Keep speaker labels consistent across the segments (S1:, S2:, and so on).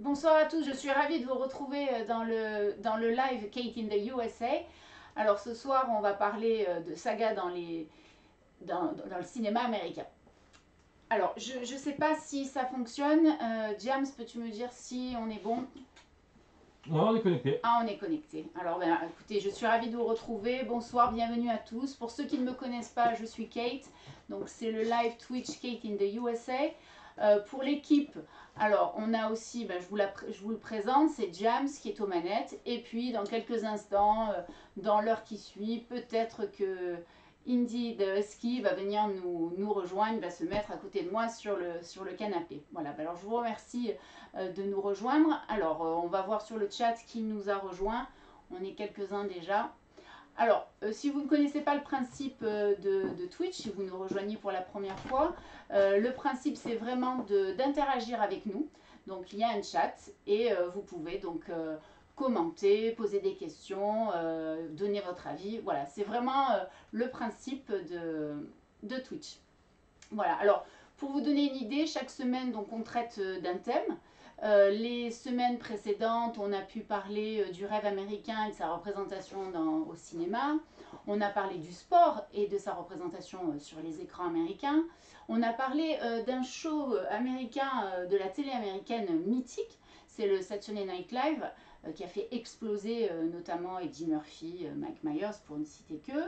S1: Bonsoir à tous, je suis ravie de vous retrouver dans le live Kate in the USA. Alors ce soir, on va parler de saga dans le cinéma américain. Alors, je ne sais pas si ça fonctionne. James, peux-tu me dire si on est bon?
S2: Ouais, on est connecté.
S1: Ah, on est connecté. Alors, ben, écoutez, je suis ravie de vous retrouver. Bonsoir, bienvenue à tous. Pour ceux qui ne me connaissent pas, je suis Kate. Donc, c'est le live Twitch Kate in the USA. Pour l'équipe, alors on a aussi, ben, je vous le présente, c'est James qui est aux manettes. Et puis, dans quelques instants, dans l'heure qui suit, peut-être que Indy de Husky va venir nous rejoindre, va se mettre à côté de moi sur le canapé. Voilà, ben, alors je vous remercie de nous rejoindre. Alors, on va voir sur le chat qui nous a rejoint. On est quelques-uns déjà. Alors, si vous ne connaissez pas le principe de Twitch, si vous nous rejoignez pour la première fois, le principe c'est vraiment d'interagir avec nous. Donc, il y a un chat et vous pouvez donc commenter, poser des questions, donner votre avis. Voilà, c'est vraiment le principe de Twitch. Voilà, alors pour vous donner une idée, chaque semaine donc on traite d'un thème. Les semaines précédentes, on a pu parler du rêve américain et de sa représentation au cinéma. On a parlé du sport et de sa représentation sur les écrans américains. On a parlé d'un show américain, de la télé américaine mythique. C'est le Saturday Night Live qui a fait exploser notamment Eddie Murphy, Mike Myers pour ne citer que.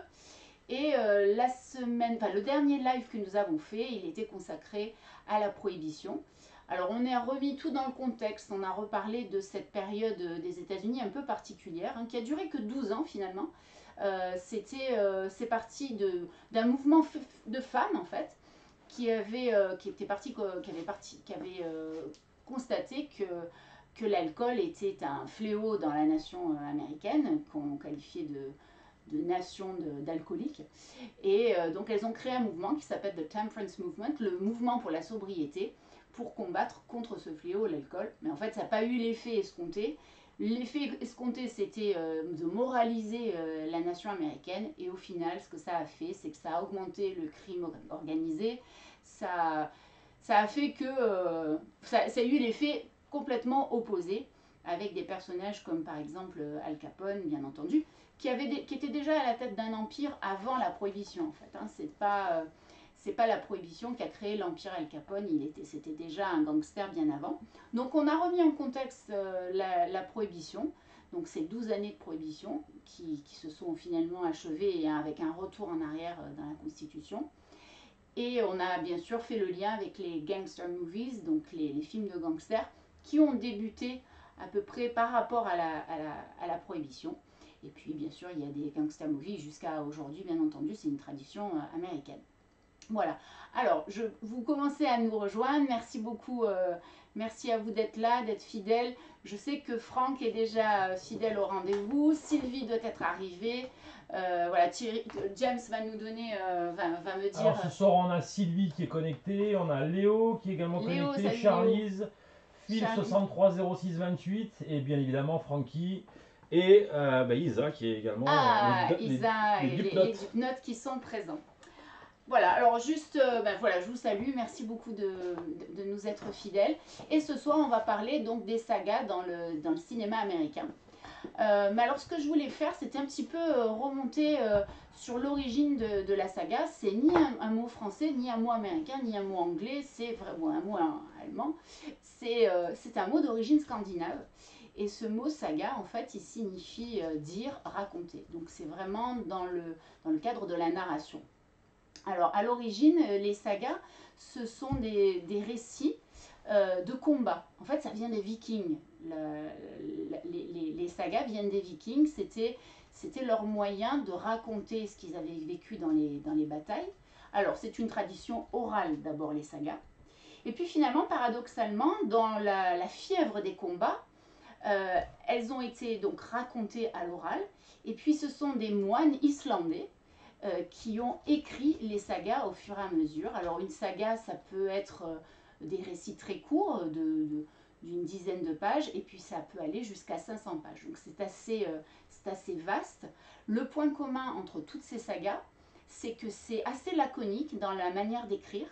S1: Et le dernier live que nous avons fait, il était consacré à la prohibition. Alors on a remis tout dans le contexte, on a reparlé de cette période des États-Unis un peu particulière, hein, qui a duré que 12 ans finalement. C'est parti d'un mouvement de femmes en fait, qui avait constaté que l'alcool était un fléau dans la nation américaine, qu'on qualifiait de nation d'alcooliques. Et donc elles ont créé un mouvement qui s'appelle The Temperance Movement, le mouvement pour la sobriété, pour combattre contre ce fléau, l'alcool. Mais en fait, ça n'a pas eu l'effet escompté. L'effet escompté, c'était de moraliser la nation américaine. Et au final, ce que ça a fait, c'est que ça a augmenté le crime organisé. Ça a fait que ça a eu l'effet complètement opposé, avec des personnages comme par exemple Al Capone, bien entendu, qui était déjà à la tête d'un empire avant la prohibition en fait. Hein. C'est pas la prohibition qui a créé l'empire Al Capone, c'était déjà un gangster bien avant. Donc on a remis en contexte la prohibition, donc ces 12 années de prohibition qui se sont finalement achevées avec un retour en arrière dans la Constitution. Et on a bien sûr fait le lien avec les gangster movies, donc les films de gangsters, qui ont débuté à peu près par rapport à la prohibition. Et puis bien sûr, il y a des gangster movies jusqu'à aujourd'hui, bien entendu, c'est une tradition américaine. Voilà. Alors, vous commencez à nous rejoindre. Merci beaucoup. Merci à vous d'être là, d'être fidèle. Je sais que Franck est déjà fidèle au rendez-vous. Sylvie doit être arrivée. Voilà, James va nous donner, va me dire.
S2: Alors ce soir, on a Sylvie qui est connectée, on a Léo qui est également
S1: Léo,
S2: connecté,
S1: salut Léo.
S2: Charlize, Phil
S1: Charlie.
S2: 630628 et bien évidemment Francky et Isa qui est également
S1: Ah, Isa
S2: les
S1: et les
S2: Dupnotes.
S1: Dupnotes qui sont présents. Voilà, alors juste, voilà, je vous salue, merci beaucoup de nous être fidèles. Et ce soir, on va parler donc des sagas dans le cinéma américain. Mais alors, ce que je voulais faire, c'était un petit peu remonter sur l'origine de la saga. C'est ni un mot français, ni un mot américain, ni un mot anglais, c'est vraiment un mot allemand. C'est un mot d'origine scandinave. Et ce mot saga, en fait, il signifie dire, raconter. Donc, c'est vraiment dans le cadre de la narration. Alors, à l'origine, les sagas, ce sont des récits de combat. En fait, ça vient des Vikings. Les sagas viennent des Vikings. C'était leur moyen de raconter ce qu'ils avaient vécu dans les batailles. Alors, c'est une tradition orale d'abord, les sagas. Et puis finalement, paradoxalement, dans la fièvre des combats, elles ont été donc racontées à l'oral. Et puis, ce sont des moines islandais qui ont écrit les sagas au fur et à mesure. Alors une saga, ça peut être des récits très courts d'une dizaine de pages, et puis ça peut aller jusqu'à 500 pages. Donc c'est assez vaste. Le point commun entre toutes ces sagas, c'est que c'est assez laconique dans la manière d'écrire.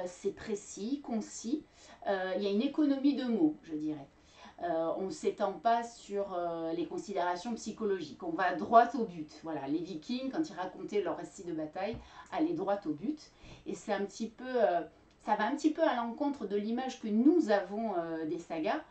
S1: C'est précis, concis. Il y a une économie de mots, je dirais. On ne s'étend pas sur les considérations psychologiques. On va droit au but. Voilà, les Vikings, quand ils racontaient leur récit de bataille, allaient droit au but. Et c'est un petit peu, ça va un petit peu à l'encontre de l'image que nous avons des sagas,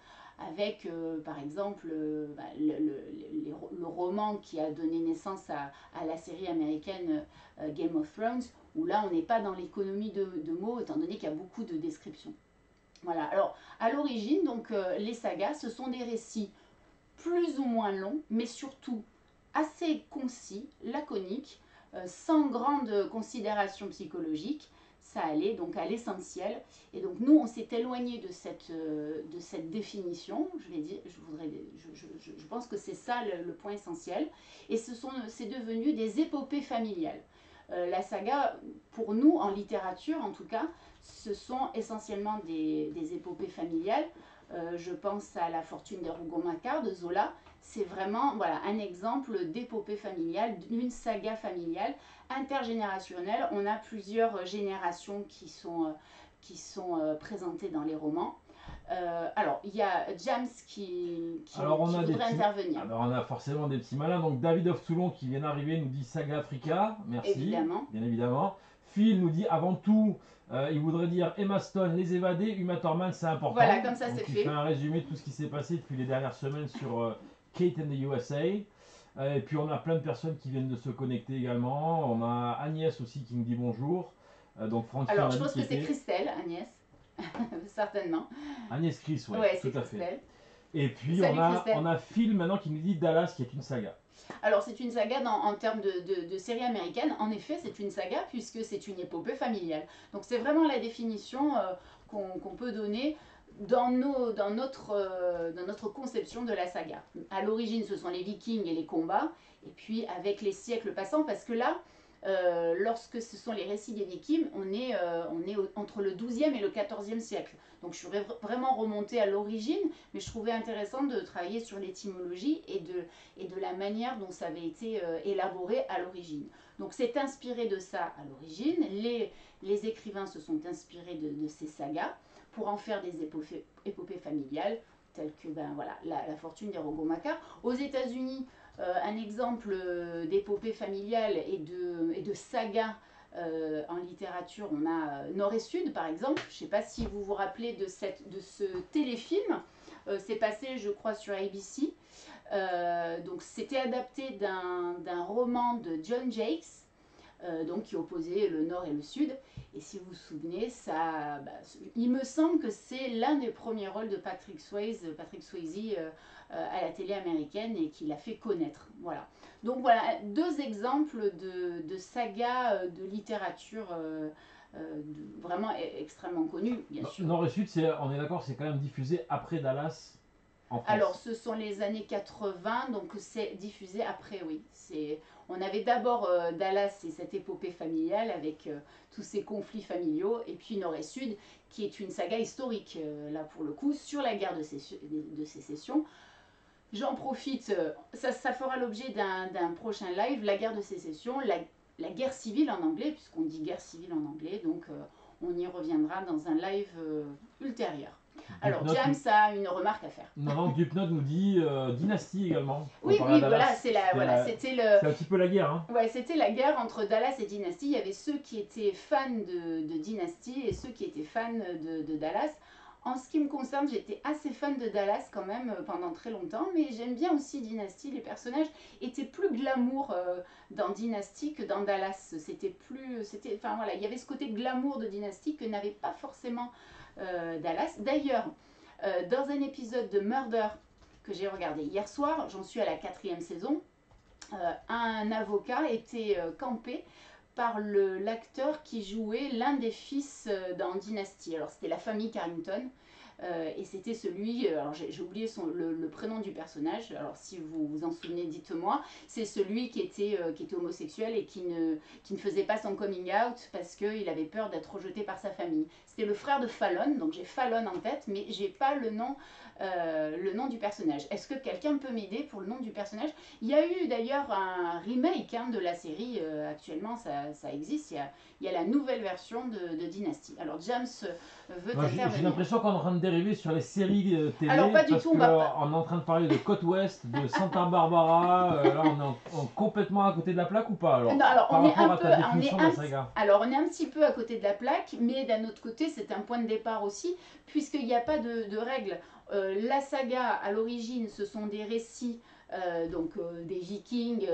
S1: avec par exemple le roman qui a donné naissance à la série américaine Game of Thrones, où là on n'est pas dans l'économie de mots, étant donné qu'il y a beaucoup de descriptions. Voilà, alors à l'origine, donc les sagas, ce sont des récits plus ou moins longs, mais surtout assez concis, laconiques, sans grande considération psychologique. Ça allait donc à l'essentiel. Et donc nous, on s'est éloigné de cette définition. Je pense que c'est ça le point essentiel. Et c'est devenu des épopées familiales. La saga, pour nous, en littérature en tout cas, ce sont essentiellement des épopées familiales. Je pense à La Fortune des Rougon-Macquart de Zola. C'est vraiment voilà, un exemple d'épopée familiale, d'une saga familiale intergénérationnelle. On a plusieurs générations qui sont présentées dans les romans. Alors, il y a James qui voudrait intervenir.
S2: Alors, on a forcément des petits malins. Donc, David of Toulon qui vient d'arriver nous dit Saga Africa. Merci.
S1: Évidemment.
S2: Bien évidemment. Phil nous dit avant tout, il voudrait dire Emma Stone, Les Évadés, Uma Thurman, c'est important.
S1: Voilà, comme ça c'est fait.
S2: Il fait un résumé de tout ce qui s'est passé depuis les dernières semaines sur Kate and the USA. Et puis on a plein de personnes qui viennent de se connecter également. On a Agnès aussi qui nous dit bonjour. Donc Francky,
S1: alors je pense que c'est Christelle, Agnès. Certainement.
S2: Agnès Chris, oui,
S1: ouais,
S2: tout à
S1: Christelle.
S2: fait. Et puis
S1: Salut,
S2: on a Phil maintenant qui nous dit Dallas qui est une saga.
S1: Alors c'est une saga en termes de série américaine. En effet, c'est une saga puisque c'est une épopée familiale. Donc c'est vraiment la définition qu'on peut donner dans notre conception de la saga. À l'origine, ce sont les Vikings et les combats, et puis avec les siècles passants, parce que là, lorsque ce sont les récits des Vikings, on est entre le 12e et le 14e siècle. Donc je suis vraiment remontée à l'origine, mais je trouvais intéressant de travailler sur l'étymologie et de la manière dont ça avait été élaboré à l'origine. Donc c'est inspiré de ça à l'origine. Les écrivains se sont inspirés de ces sagas pour en faire des épopées familiales, telles que voilà, la Fortune des Rougon-Macquart. Aux États-Unis, un exemple d'épopée familiale et de saga en littérature, on a Nord et Sud par exemple. Je ne sais pas si vous vous rappelez de ce téléfilm. C'est passé, je crois, sur ABC. Donc c'était adapté d'un roman de John Jakes, donc qui opposait le Nord et le Sud. Et si vous vous souvenez, il me semble que c'est l'un des premiers rôles de Patrick Swayze à la télé américaine et qui l'a fait connaître. Voilà. Donc voilà, deux exemples de sagas de littérature vraiment extrêmement connues, bien sûr.
S2: Nord et Sud, on est d'accord, c'est quand même diffusé après Dallas.
S1: Alors, ce sont les années 80, donc c'est diffusé après, oui. On avait d'abord Dallas et cette épopée familiale avec tous ces conflits familiaux, et puis Nord et Sud, qui est une saga historique, là pour le coup, sur la guerre de sécession. J'en profite, ça fera l'objet d'un prochain live, la guerre de sécession, la guerre civile en anglais, puisqu'on dit guerre civile en anglais, donc on y reviendra dans un live ultérieur. Alors, James a une remarque à faire.
S2: Non, Dupnod nous dit Dynasty également.
S1: Oui, voilà, c'était
S2: un petit peu la guerre. Hein.
S1: Ouais, c'était la guerre entre Dallas et Dynasty. Il y avait ceux qui étaient fans de Dynasty et ceux qui étaient fans de Dallas. En ce qui me concerne, j'étais assez fan de Dallas quand même pendant très longtemps, mais j'aime bien aussi Dynasty. Les personnages étaient plus glamour dans Dynasty que dans Dallas. Enfin voilà, il y avait ce côté glamour de Dynasty que n'avait pas forcément Dallas. D'ailleurs, dans un épisode de Murder que j'ai regardé hier soir, j'en suis à la 4e saison, un avocat était campé par l'acteur qui jouait l'un des fils dans Dynasty. Alors c'était la famille Carrington. Et c'était celui, alors j'ai oublié le prénom du personnage, alors si vous vous en souvenez, dites-moi, c'est celui qui était homosexuel et qui ne faisait pas son coming out parce qu'il avait peur d'être rejeté par sa famille. C'était le frère de Fallon, donc j'ai Fallon en tête, mais j'ai pas le nom du personnage. Est-ce que quelqu'un peut m'aider pour le nom du personnage? Il y a eu d'ailleurs un remake de la série, actuellement ça existe, il y a la nouvelle version de Dynasty. Alors James veut intervenir.
S2: J'ai l'impression qu'on est en train de dériver sur les séries télé.
S1: Alors, pas du
S2: parce
S1: tout,
S2: que,
S1: on va pas.
S2: on est en train de parler de Côte Ouest, de Santa Barbara. Là, on est complètement à côté de la plaque ou pas alors?
S1: Non, alors
S2: Par
S1: on est
S2: rapport
S1: un
S2: à
S1: peu,
S2: ta définition de la saga.
S1: alors on est un petit peu à côté de la plaque, mais d'un autre côté, c'est un point de départ aussi, puisqu'il n'y a pas de règles. La saga, à l'origine, ce sont des récits des Vikings,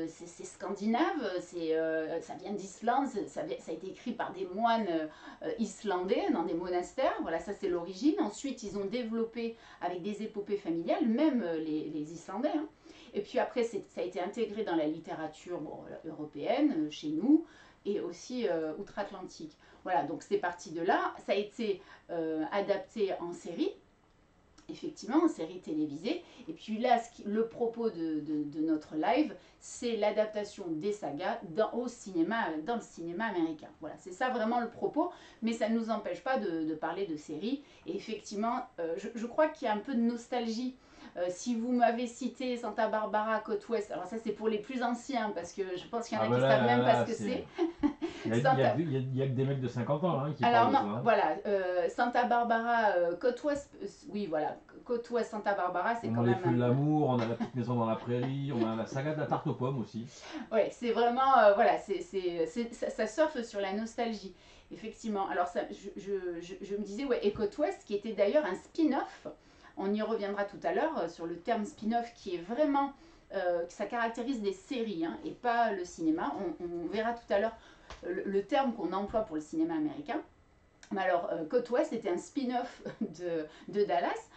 S1: c'est scandinave, ça vient d'Islande, ça a été écrit par des moines islandais dans des monastères. Voilà, ça c'est l'origine. Ensuite, ils ont développé avec des épopées familiales, même les Islandais, hein. Et puis après, ça a été intégré dans la littérature européenne, chez nous, et aussi outre-Atlantique. Voilà, donc c'est parti de là. Ça a été adapté en série, effectivement, en série télévisée. Et puis là, le propos de notre live, c'est l'adaptation des sagas dans le cinéma américain. Voilà, c'est ça vraiment le propos, mais ça ne nous empêche pas de parler de séries. Et effectivement, je crois qu'il y a un peu de nostalgie. Si vous m'avez cité Santa Barbara, Côte Ouest, alors ça c'est pour les plus anciens, parce que je pense qu'il y en a qui ne savent même pas ce que c'est.
S2: Il n'y a que des mecs de 50 ans qui
S1: Alors
S2: parlent
S1: non,
S2: de ça. Hein.
S1: voilà, Santa Barbara, Côte Ouest, oui voilà, Côte Ouest, Santa Barbara, c'est quand
S2: On a
S1: même...
S2: les feux de l'amour, on a la petite maison dans la prairie, on a la saga de la tarte aux pommes aussi.
S1: Ouais, c'est vraiment, voilà, ça surfe sur la nostalgie, effectivement. Alors ça, je me disais, ouais, et Côte Ouest, qui était d'ailleurs un spin-off, on y reviendra tout à l'heure sur le terme spin-off qui est vraiment, ça caractérise des séries hein, et pas le cinéma. On verra tout à l'heure le terme qu'on emploie pour le cinéma américain. Mais alors, Côte Ouest était un spin-off de Dallas.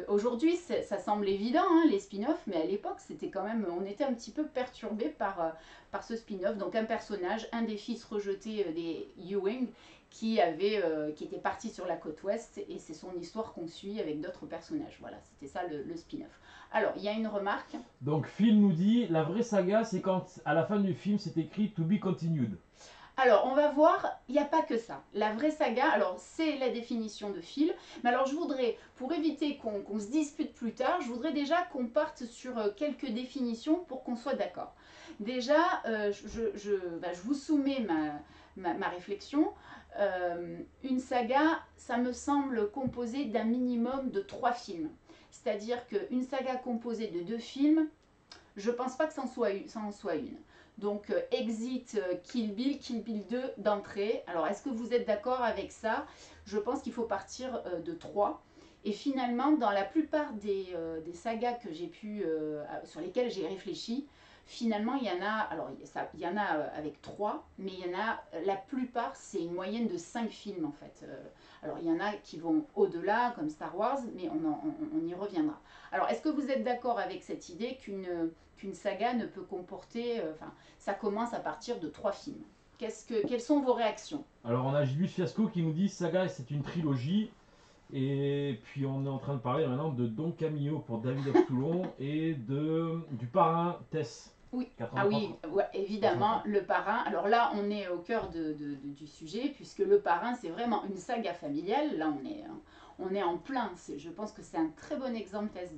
S1: Aujourd'hui, ça semble évident, hein, les spin-offs, mais à l'époque, c'était quand même, on était un petit peu perturbé par ce spin-off. Donc, un personnage, un des fils rejetés des Ewing, qui était parti sur la côte ouest, et c'est son histoire qu'on suit avec d'autres personnages. Voilà, c'était ça le spin-off. Alors, il y a une remarque.
S2: Donc, Phil nous dit, la vraie saga, c'est quand, à la fin du film, c'est écrit « To be continued ».
S1: Alors, on va voir, il n'y a pas que ça. La vraie saga, alors c'est la définition de Phil, mais alors je voudrais, pour éviter qu'on se dispute plus tard, je voudrais déjà qu'on parte sur quelques définitions pour qu'on soit d'accord. Déjà, je vous soumets ma réflexion. Une saga, ça me semble composé d'un minimum de 3 films. C'est-à-dire qu'une saga composée de 2 films, je ne pense pas que ça en soit une. Donc Exit, Kill Bill 2 d'entrée. Alors est-ce que vous êtes d'accord avec ça? Je pense qu'il faut partir de 3. Et finalement, dans la plupart des sagas que sur lesquelles j'ai réfléchi, finalement il y en a, alors il y en a avec 3, mais il y en a, la plupart c'est une moyenne de 5 films en fait. Alors il y en a qui vont au-delà, comme Star Wars, mais on y reviendra. Alors est-ce que vous êtes d'accord avec cette idée qu'une saga ne peut comporter, ça commence à partir de 3 films? Quelles sont vos réactions?
S2: Alors on a Gibus Fiasco qui nous dit saga c'est une trilogie. Et puis on est en train de parler maintenant de Don Camillo pour David of Toulon et du parrain Tess.
S1: Oui,
S2: 83.
S1: ah oui, ouais, évidemment, le parrain. Alors là, on est au cœur du sujet, puisque le parrain, c'est vraiment une saga familiale. Là, on est en plein. Je pense que c'est un très bon exemple Tess,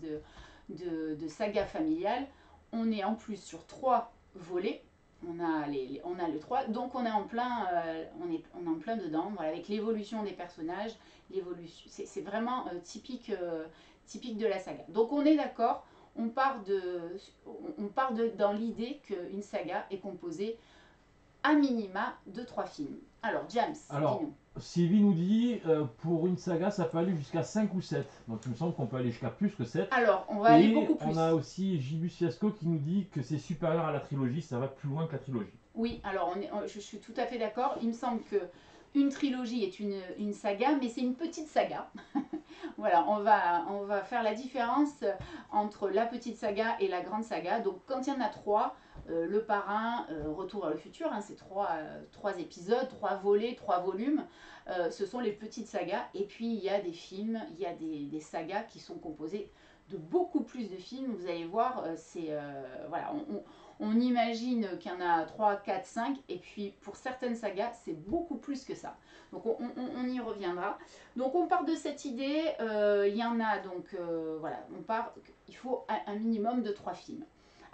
S1: de saga familiale. On est en plus sur 3 volets. On a les 3, donc on est en plein, on est en plein dedans, voilà, avec l'évolution des personnages, c'est vraiment typique de la saga. Donc on est d'accord, on part dans l'idée qu'une saga est composée à minima de 3 films. Alors James, dis-nous.
S2: Sylvie nous dit, pour une saga, ça peut aller jusqu'à 5 ou 7. Donc il me semble qu'on peut aller jusqu'à plus que 7.
S1: Alors, on va aller beaucoup plus.
S2: On a aussi Gibus Fiasco qui nous dit que c'est supérieur à la trilogie, ça va plus loin que la trilogie.
S1: Oui, alors je suis tout à fait d'accord. Il me semble que une trilogie est une saga, mais c'est une petite saga. Voilà, on va faire la différence entre la petite saga et la grande saga. Donc quand il y en a 3, le parrain, Retour vers le futur, hein, c'est 3 épisodes, 3 volets, 3 volumes. Ce sont les petites sagas. Et puis il y a des films, il y a des sagas qui sont composées de beaucoup plus de films. Vous allez voir, voilà, on imagine qu'il y en a 3, 4, 5, et puis pour certaines sagas, c'est beaucoup plus que ça. Donc on y reviendra. Donc on part de cette idée, il y en a donc, voilà, il faut un minimum de 3 films.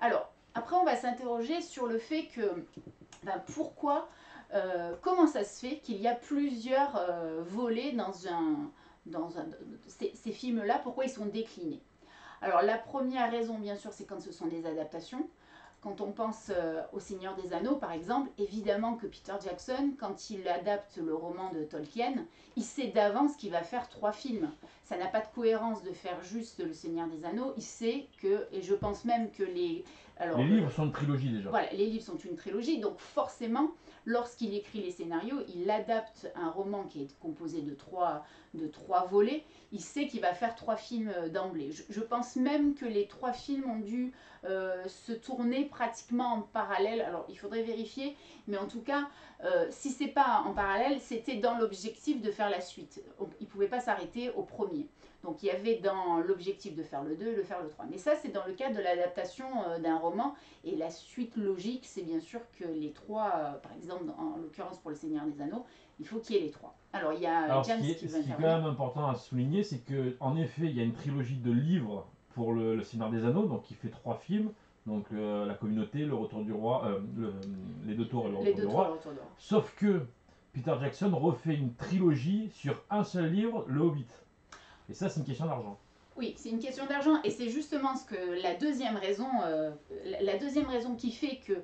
S1: Alors, après on va s'interroger sur le fait que, pourquoi, comment ça se fait qu'il y a plusieurs volets ces films-là, pourquoi ils sont déclinés. Alors la première raison, bien sûr, c'est quand ce sont des adaptations. Quand on pense au Seigneur des Anneaux, par exemple, évidemment que Peter Jackson, quand il adapte le roman de Tolkien, il sait d'avance qu'il va faire 3 films. Ça n'a pas de cohérence de faire juste le Seigneur des Anneaux. Il sait que, et je pense même que
S2: Les livres sont une trilogie déjà.
S1: Voilà, les livres sont une trilogie, donc forcément, lorsqu'il écrit les scénarios, il adapte un roman qui est composé de trois volets. Il sait qu'il va faire 3 films d'emblée. Je pense même que les 3 films ont dû se tourner pratiquement en parallèle. Alors, il faudrait vérifier, mais en tout cas, si c'est pas en parallèle, c'était dans l'objectif de faire la suite. Il ne pouvait pas s'arrêter au premier. Donc il y avait dans l'objectif de faire le 2 et de faire le 3. Mais ça, c'est dans le cadre de l'adaptation d'un roman. Et la suite logique, c'est bien sûr que les 3, par exemple, en l'occurrence pour le Seigneur des Anneaux, il faut qu'il y ait les 3. Alors il y a James qui veut
S2: ce qui est quand
S1: intervenir.
S2: même important à souligner, c'est qu'en effet, il y a une trilogie de livres pour le Seigneur des Anneaux, donc qui fait 3 films. Donc la communauté, le retour du roi, les 2 tours et le
S1: Les
S2: retour
S1: deux
S2: du
S1: tours,
S2: roi.
S1: le retour du roi.
S2: Sauf que Peter Jackson refait une trilogie sur un seul livre, Le Hobbit. Et ça, c'est une question d'argent.
S1: Oui, c'est une question d'argent et c'est justement ce que la deuxième raison qui fait que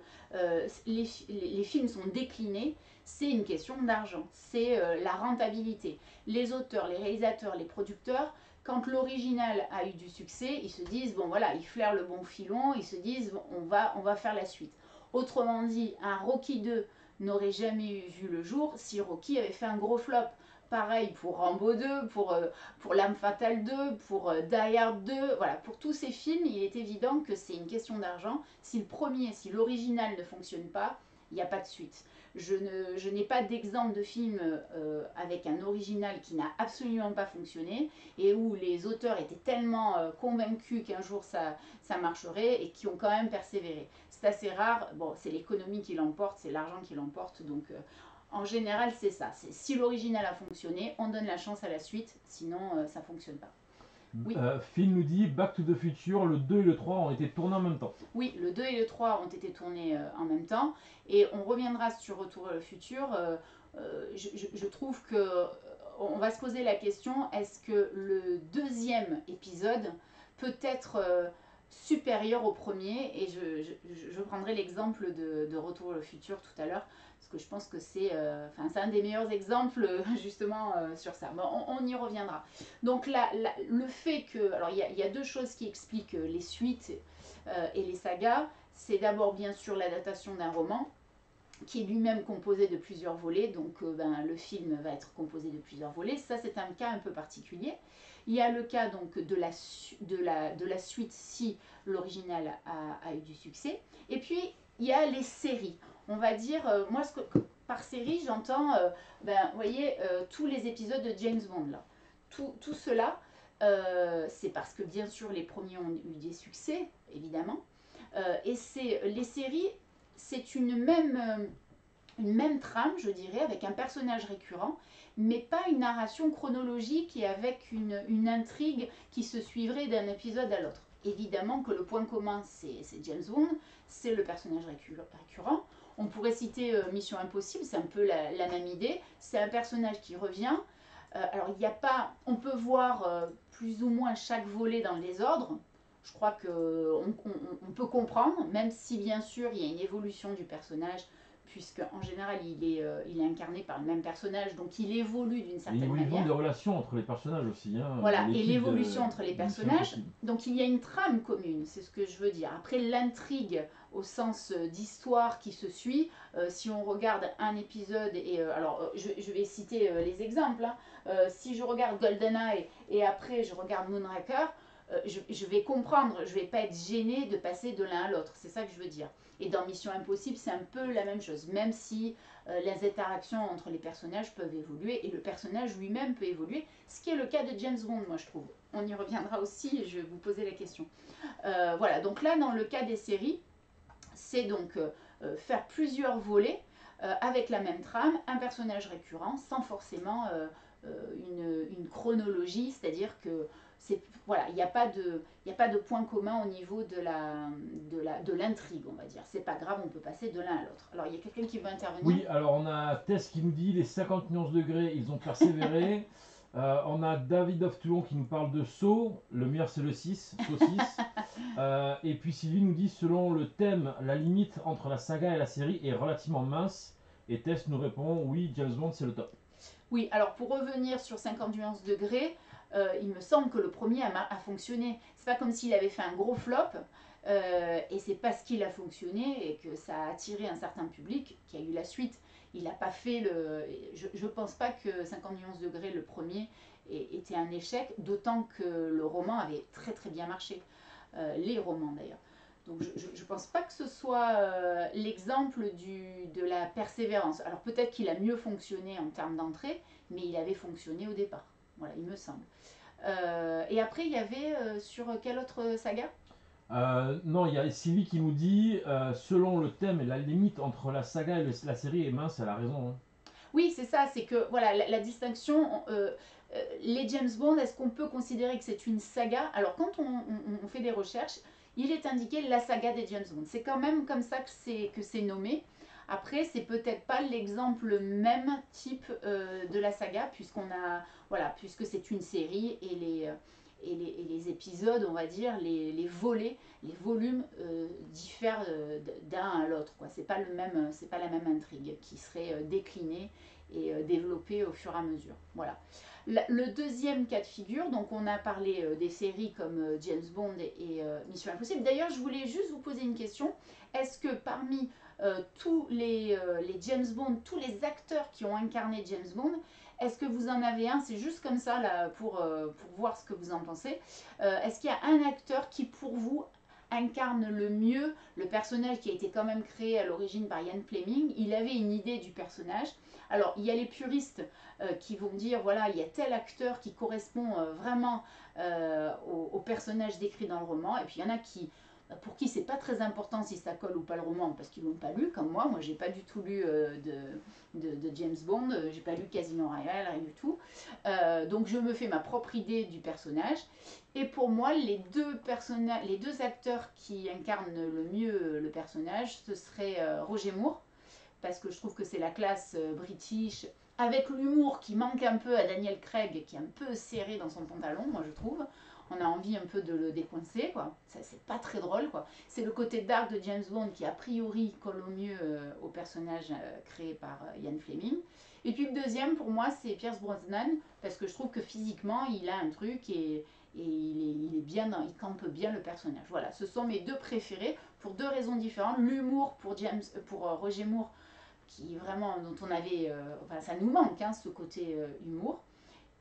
S1: les films sont déclinés, c'est une question d'argent, c'est la rentabilité. Les auteurs, les réalisateurs, les producteurs, quand l'original a eu du succès, ils se disent bon voilà, ils flairent le bon filon, ils se disent bon, on va faire la suite. Autrement dit, un Rocky 2 n'aurait jamais vu le jour si Rocky avait fait un gros flop. Pareil pour Rambo 2, pour L'Âme Fatale 2, pour Die Hard 2, voilà, pour tous ces films, il est évident que c'est une question d'argent. Si l'original ne fonctionne pas, il n'y a pas de suite. Je n'ai pas d'exemple de film avec un original qui n'a absolument pas fonctionné et où les auteurs étaient tellement convaincus qu'un jour ça marcherait et qui ont quand même persévéré. C'est assez rare, bon, c'est l'économie qui l'emporte, c'est l'argent qui l'emporte, donc en général, c'est ça. Si l'original a fonctionné, on donne la chance à la suite, sinon ça ne fonctionne pas. Oui.
S2: Phil nous dit Back to the Future, le 2 et le 3 ont été tournés en même temps.
S1: Oui, le 2 et le 3 ont été tournés en même temps. Et on reviendra sur Retour à le futur. Je trouve que on va se poser la question, est-ce que le deuxième épisode peut être supérieur au premier? Et je prendrai l'exemple de Retour à le futur tout à l'heure, parce que je pense que c'est un des meilleurs exemples justement sur ça. Bon, on y reviendra. Donc le fait que... Alors il y a 2 choses qui expliquent les suites et les sagas. C'est d'abord bien sûr l'adaptation d'un roman qui est lui-même composé de plusieurs volets, donc le film va être composé de plusieurs volets. Ça, c'est un cas un peu particulier. Il y a le cas donc de la suite si l'original a eu du succès. Et puis, il y a les séries. On va dire, moi, par série, j'entends, vous voyez, tous les épisodes de James Bond, là. Tout cela, c'est parce que, bien sûr, les premiers ont eu des succès, évidemment. Et les séries, c'est une même trame, je dirais, avec un personnage récurrent, mais pas une narration chronologique et avec une intrigue qui se suivrait d'un épisode à l'autre. Évidemment que le point commun, c'est James Bond, c'est le personnage récurrent. On pourrait citer Mission Impossible, c'est un peu la même idée. C'est un personnage qui revient. Alors, il n'y a pas... On peut voir plus ou moins chaque volet dans le désordre. Je crois qu'on peut comprendre, même si bien sûr il y a une évolution du personnage, puisque en général il est incarné par le même personnage, donc il évolue d'une certaine manière.
S2: Il y a des relations entre les personnages aussi.
S1: Voilà, et l'évolution entre les personnages. Donc il y a une trame commune, c'est ce que je veux dire. Après l'intrigue au sens d'histoire qui se suit, si on regarde un épisode, et alors je vais citer les exemples, hein. Si je regarde GoldenEye et après je regarde Moonraker, je vais comprendre, je vais pas être gênée de passer de l'un à l'autre, c'est ça que je veux dire. Et dans Mission Impossible, c'est un peu la même chose, même si les interactions entre les personnages peuvent évoluer et le personnage lui-même peut évoluer, ce qui est le cas de James Bond, moi je trouve. On y reviendra aussi, je vais vous poser la question. Voilà, donc là, dans le cas des séries, c'est donc faire plusieurs volets avec la même trame, un personnage récurrent, sans forcément une chronologie, c'est-à-dire que voilà, il n'y a pas de point commun au niveau de l'intrigue, on va dire. C'est pas grave, on peut passer de l'un à l'autre. Alors, il y a quelqu'un qui veut intervenir.
S2: Oui, alors on a Tess qui nous dit les 50 nuances degrés, ils ont persévéré. On a David of Toulon qui nous parle de Saw, le meilleur c'est le 6, Saw 6. Et puis Sylvie nous dit, selon le thème, la limite entre la saga et la série est relativement mince. Et Tess nous répond, oui, James Bond c'est le top.
S1: Oui, alors pour revenir sur 51 degrés, il me semble que le premier a fonctionné. C'est pas comme s'il avait fait un gros flop, et c'est parce qu'il a fonctionné et que ça a attiré un certain public qui a eu la suite. Il n'a pas fait le. Je pense pas que 51 degrés, le premier, était un échec, d'autant que le roman avait très très bien marché. Les romans d'ailleurs. Donc je ne pense pas que ce soit l'exemple de la persévérance. Alors peut-être qu'il a mieux fonctionné en termes d'entrée, mais il avait fonctionné au départ. Voilà, il me semble. Et après, il y avait sur quelle autre saga?
S2: Non, il y a Sylvie qui nous dit, selon le thème et la limite entre la saga et la série est mince, elle a raison, hein.
S1: Oui, c'est ça, c'est que voilà, la distinction, les James Bond, est-ce qu'on peut considérer que c'est une saga? Alors quand on fait des recherches, il est indiqué la saga des James Bond. C'est quand même comme ça que c'est nommé. Après, c'est peut-être pas l'exemple même type de la saga, voilà, puisque c'est une série et les épisodes, on va dire, les volets, les volumes diffèrent d'un à l'autre. C'est pas c'est pas la même intrigue qui serait déclinée et développée au fur et à mesure. Voilà. Le deuxième cas de figure, donc on a parlé des séries comme James Bond et Mission Impossible. D'ailleurs, je voulais juste vous poser une question. Est-ce que parmi tous les James Bond, tous les acteurs qui ont incarné James Bond, est-ce que vous en avez un? C'est juste comme ça là, pour voir ce que vous en pensez. Est-ce qu'il y a un acteur qui, pour vous, incarne le mieux le personnage qui a été quand même créé à l'origine par Ian Fleming? Il avait une idée du personnage. Alors, il y a les puristes qui vont dire, voilà, il y a tel acteur qui correspond vraiment au personnage décrit dans le roman. Et puis, il y en a pour qui c'est pas très important si ça colle ou pas le roman parce qu'ils l'ont pas lu comme moi j'ai pas du tout lu de James Bond, j'ai pas lu Casino Royale, rien du tout, donc je me fais ma propre idée du personnage et pour moi les deux acteurs qui incarnent le mieux le personnage ce serait Roger Moore parce que je trouve que c'est la classe british avec l'humour qui manque un peu à Daniel Craig qui est un peu serré dans son pantalon, moi je trouve. On a envie un peu de le décoincer, quoi. Ça, c'est pas très drôle, quoi. C'est le côté dark de James Bond qui, a priori, colle au mieux au personnage créé par Ian Fleming. Et puis le deuxième, pour moi, c'est Pierce Brosnan, parce que je trouve que physiquement, il a un truc et il est bien, il campe bien le personnage. Voilà, ce sont mes deux préférés pour deux raisons différentes. L'humour pour Roger Moore, qui vraiment, dont on avait, enfin, ça nous manque, hein, ce côté humour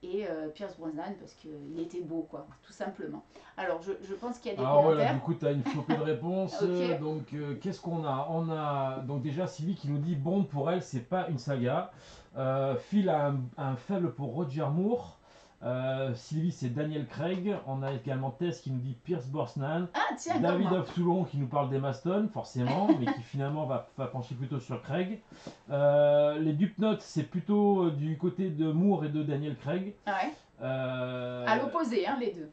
S1: et Pierce Brosnan parce qu'il était beau quoi, tout simplement. Alors je pense qu'il y a des
S2: Alors voilà,
S1: commentaires.
S2: du coup, tu as une flopée de réponses.
S1: Ok.
S2: Donc, qu'est-ce qu'on a? On a donc déjà Sylvie qui nous dit, bon, pour elle, c'est pas une saga. Phil a un faible pour Roger Moore. Sylvie, c'est Daniel Craig. On a également Tess qui nous dit Pierce Brosnan.
S1: Ah tiens, comme
S2: David
S1: moi.
S2: of Toulon qui nous parle d'Emma Stone, forcément, mais qui finalement va pencher plutôt sur Craig. Les Dupnotes, c'est plutôt du côté de Moore et de Daniel Craig.
S1: Ah ouais. À
S2: Euh,
S1: l'opposé, hein, les deux.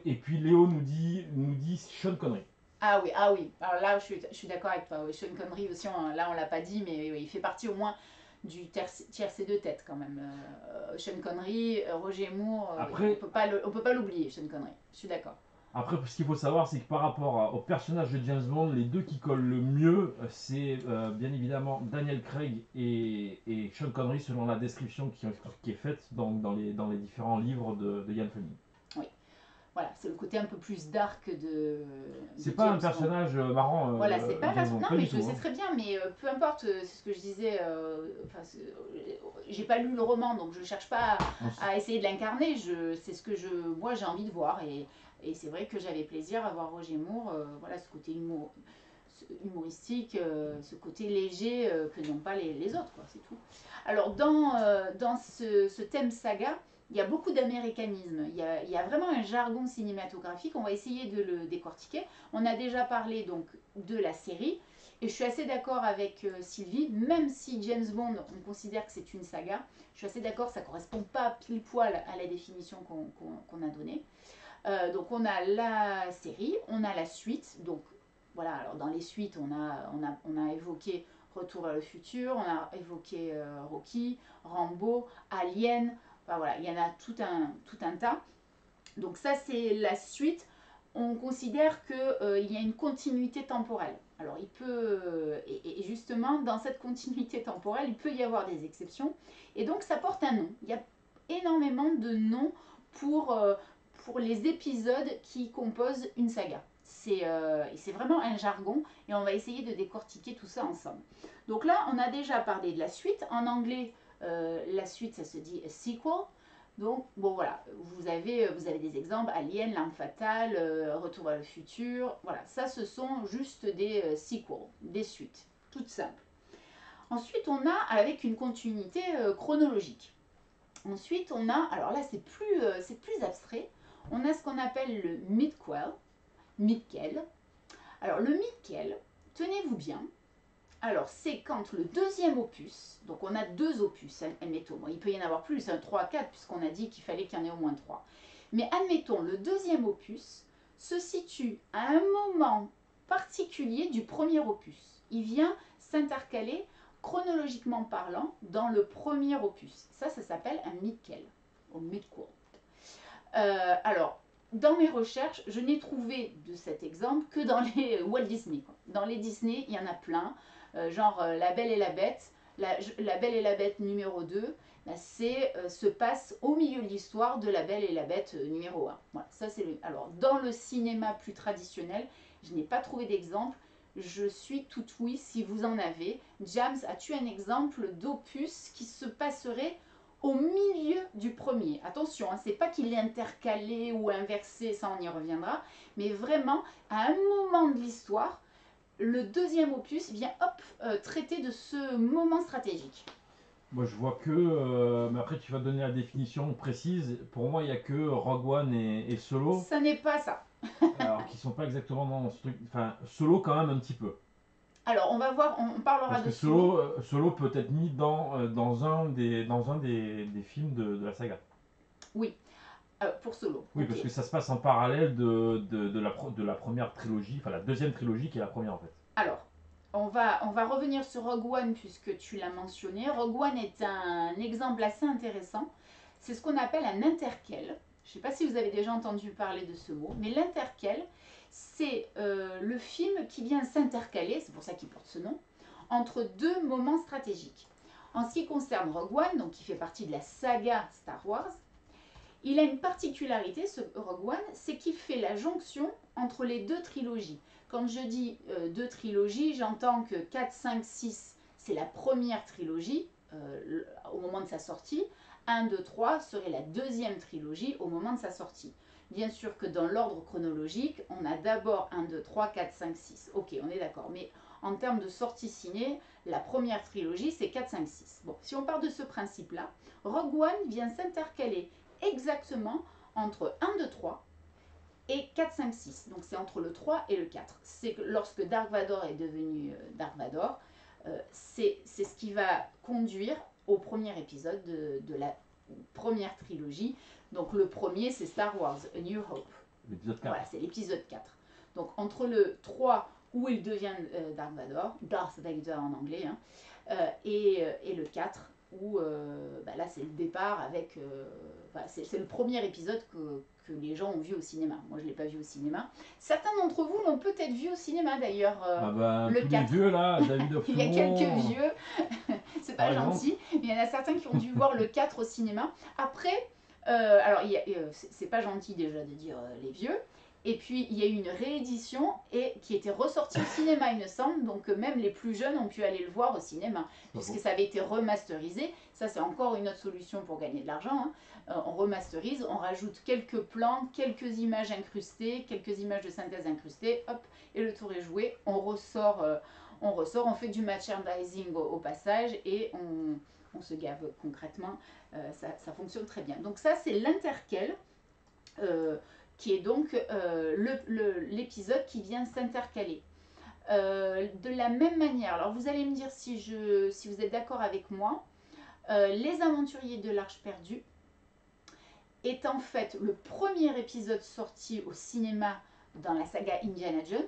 S2: et puis Léo nous dit Sean Connery.
S1: Ah oui, ah oui. Alors là, je suis d'accord avec toi. Oui, Sean Connery aussi, là on l'a pas dit, mais oui, il fait partie au moins du tiercé de tête quand même. Sean Connery, Roger Moore, oui,
S2: Après,
S1: on peut pas l'oublier, Sean Connery. Je suis d'accord.
S2: après, ce qu'il faut savoir, c'est que par rapport au personnage de James Bond, les deux qui collent le mieux, c'est bien évidemment Daniel Craig et Sean Connery, selon la description qui est faite dans les différents livres de Ian Fleming.
S1: Oui. Voilà, c'est le côté un peu plus dark
S2: C'est
S1: de
S2: pas un
S1: James Bond.
S2: personnage marrant,
S1: Voilà, c'est pas
S2: James
S1: façon.
S2: Bond,
S1: Non,
S2: pas
S1: mais
S2: du
S1: je
S2: tout,
S1: sais
S2: hein.
S1: très bien, mais peu importe, c'est ce que je disais. J'ai pas lu le roman, donc je cherche pas à essayer de l'incarner. C'est ce que moi j'ai envie de voir. Et c'est vrai que j'avais plaisir à voir Roger Moore, voilà, ce côté humoristique, ce côté léger que n'ont pas les autres, quoi, c'est tout. Alors, dans ce thème saga, il y a beaucoup d'américanisme. Il y a vraiment un jargon cinématographique. On va essayer de le décortiquer. On a déjà parlé donc de la série. Et je suis assez d'accord avec Sylvie, même si James Bond, on considère que c'est une saga, je suis assez d'accord, ça ne correspond pas pile poil à la définition qu'on a donnée. Donc on a la série, on a la suite. Donc voilà, alors dans les suites, on a évoqué Retour vers le futur, on a évoqué Rocky, Rambo, Alien, Enfin voilà, il y en a tout un tas. Donc ça, c'est la suite. On considère qu'il y a une continuité temporelle. Alors, il peut, et justement, dans cette continuité temporelle, il peut y avoir des exceptions. Et donc, ça porte un nom. Il y a énormément de noms pour les épisodes qui composent une saga. C'est vraiment un jargon et on va essayer de décortiquer tout ça ensemble. Donc là, on a déjà parlé de la suite. En anglais, la suite, ça se dit a sequel. Donc, bon voilà, vous avez des exemples, Alien, L'Arme Fatale, Retour vers le futur, voilà, ça ce sont juste des sequels, des suites, toutes simples. Ensuite, on a avec une continuité chronologique. Ensuite, on a, alors là c'est plus abstrait, on a ce qu'on appelle le midquel. Alors le midquel, tenez-vous bien, alors, c'est quand le deuxième opus, donc on a 2 opus, admettons, il peut y en avoir plus, 3, 4, puisqu'on a dit qu'il fallait qu'il y en ait au moins 3. Mais admettons, le deuxième opus se situe à un moment particulier du premier opus. Il vient s'intercaler, chronologiquement parlant, dans le premier opus. Ça s'appelle un midquel, ou midquel. Alors, dans mes recherches, je n'ai trouvé de cet exemple que dans les Walt Disney. Dans les Disney, il y en a plein. Genre La Belle et la Bête. La Belle et la Bête numéro 2, se passe au milieu de l'histoire de La Belle et la Bête numéro 1. Voilà, ça c'est alors, dans le cinéma plus traditionnel, je n'ai pas trouvé d'exemple. Je suis tout oui si vous en avez. James, as-tu un exemple d'opus qui se passerait au milieu du premier? Attention, hein, c'est pas qu'il est intercalé ou inversé, ça on y reviendra, mais vraiment, à un moment de l'histoire, le deuxième opus vient traiter de ce moment stratégique.
S2: Moi, je vois mais après, tu vas donner la définition précise. Pour moi, il n'y a que Rogue One et Solo.
S1: Ça n'est pas ça.
S2: Alors, qui sont pas exactement dans ce truc. Enfin, Solo, quand même, un petit peu.
S1: Alors, on va voir, on parlera
S2: Parce
S1: de
S2: que Solo peut être mis dans un des films de la saga.
S1: Oui, pour Solo.
S2: Oui,
S1: okay.
S2: parce que ça se passe en parallèle de la première trilogie, enfin la deuxième trilogie qui est la première en fait.
S1: Alors, on va revenir sur Rogue One puisque tu l'as mentionné. Rogue One est un exemple assez intéressant. C'est ce qu'on appelle un interquel. Je ne sais pas si vous avez déjà entendu parler de ce mot, mais l'interquel, c'est le film qui vient s'intercaler, c'est pour ça qu'il porte ce nom, entre 2 moments stratégiques. En ce qui concerne Rogue One, donc qui fait partie de la saga Star Wars, il a une particularité, ce Rogue One, c'est qu'il fait la jonction entre les 2 trilogies. Quand je dis 2 trilogies, j'entends que 4, 5, 6, c'est la première trilogie au moment de sa sortie. 1, 2, 3 serait la deuxième trilogie au moment de sa sortie. Bien sûr que dans l'ordre chronologique, on a d'abord 1, 2, 3, 4, 5, 6. Ok, on est d'accord. Mais en termes de sortie ciné, la première trilogie, c'est 4, 5, 6. Bon, si on part de ce principe-là, Rogue One vient s'intercaler exactement entre 1, 2, 3 et 4, 5, 6. Donc c'est entre le 3 et le 4. C'est que lorsque Dark Vador est devenu Dark Vador, c'est ce qui va conduire au premier épisode de la première trilogie. Donc le premier, c'est Star Wars, A New Hope.
S2: L'épisode 4.
S1: Voilà, c'est l'épisode 4. Donc entre le 3, où il devient Darth Vader en anglais, hein, et le 4, où là c'est le départ avec... c'est le premier épisode que les gens ont vu au cinéma. Moi je ne l'ai pas vu au cinéma. Certains d'entre vous l'ont peut-être vu au cinéma d'ailleurs, le
S2: tous
S1: 4.
S2: les vieux là, David of
S1: Il y a quelques vieux, c'est pas gentil, mais il y en a certains qui ont dû voir le 4 au cinéma. Après, alors c'est pas gentil déjà de dire les vieux. Et puis il y a eu une réédition qui était ressortie au cinéma, il me semble. Donc même les plus jeunes ont pu aller le voir au cinéma, puisque ça avait été remasterisé. Ça c'est encore une autre solution pour gagner de l'argent, hein. On remasterise, on rajoute quelques plans, quelques images incrustées, quelques images de synthèse incrustées, hop, et le tour est joué. On ressort, on fait du merchandising au passage et on se gave concrètement. Ça fonctionne très bien. Donc ça c'est l'interquel. Qui est donc l'épisode qui vient s'intercaler. De la même manière, alors vous allez me dire si vous êtes d'accord avec moi, Les Aventuriers de l'Arche perdue est en fait le premier épisode sorti au cinéma dans la saga Indiana Jones,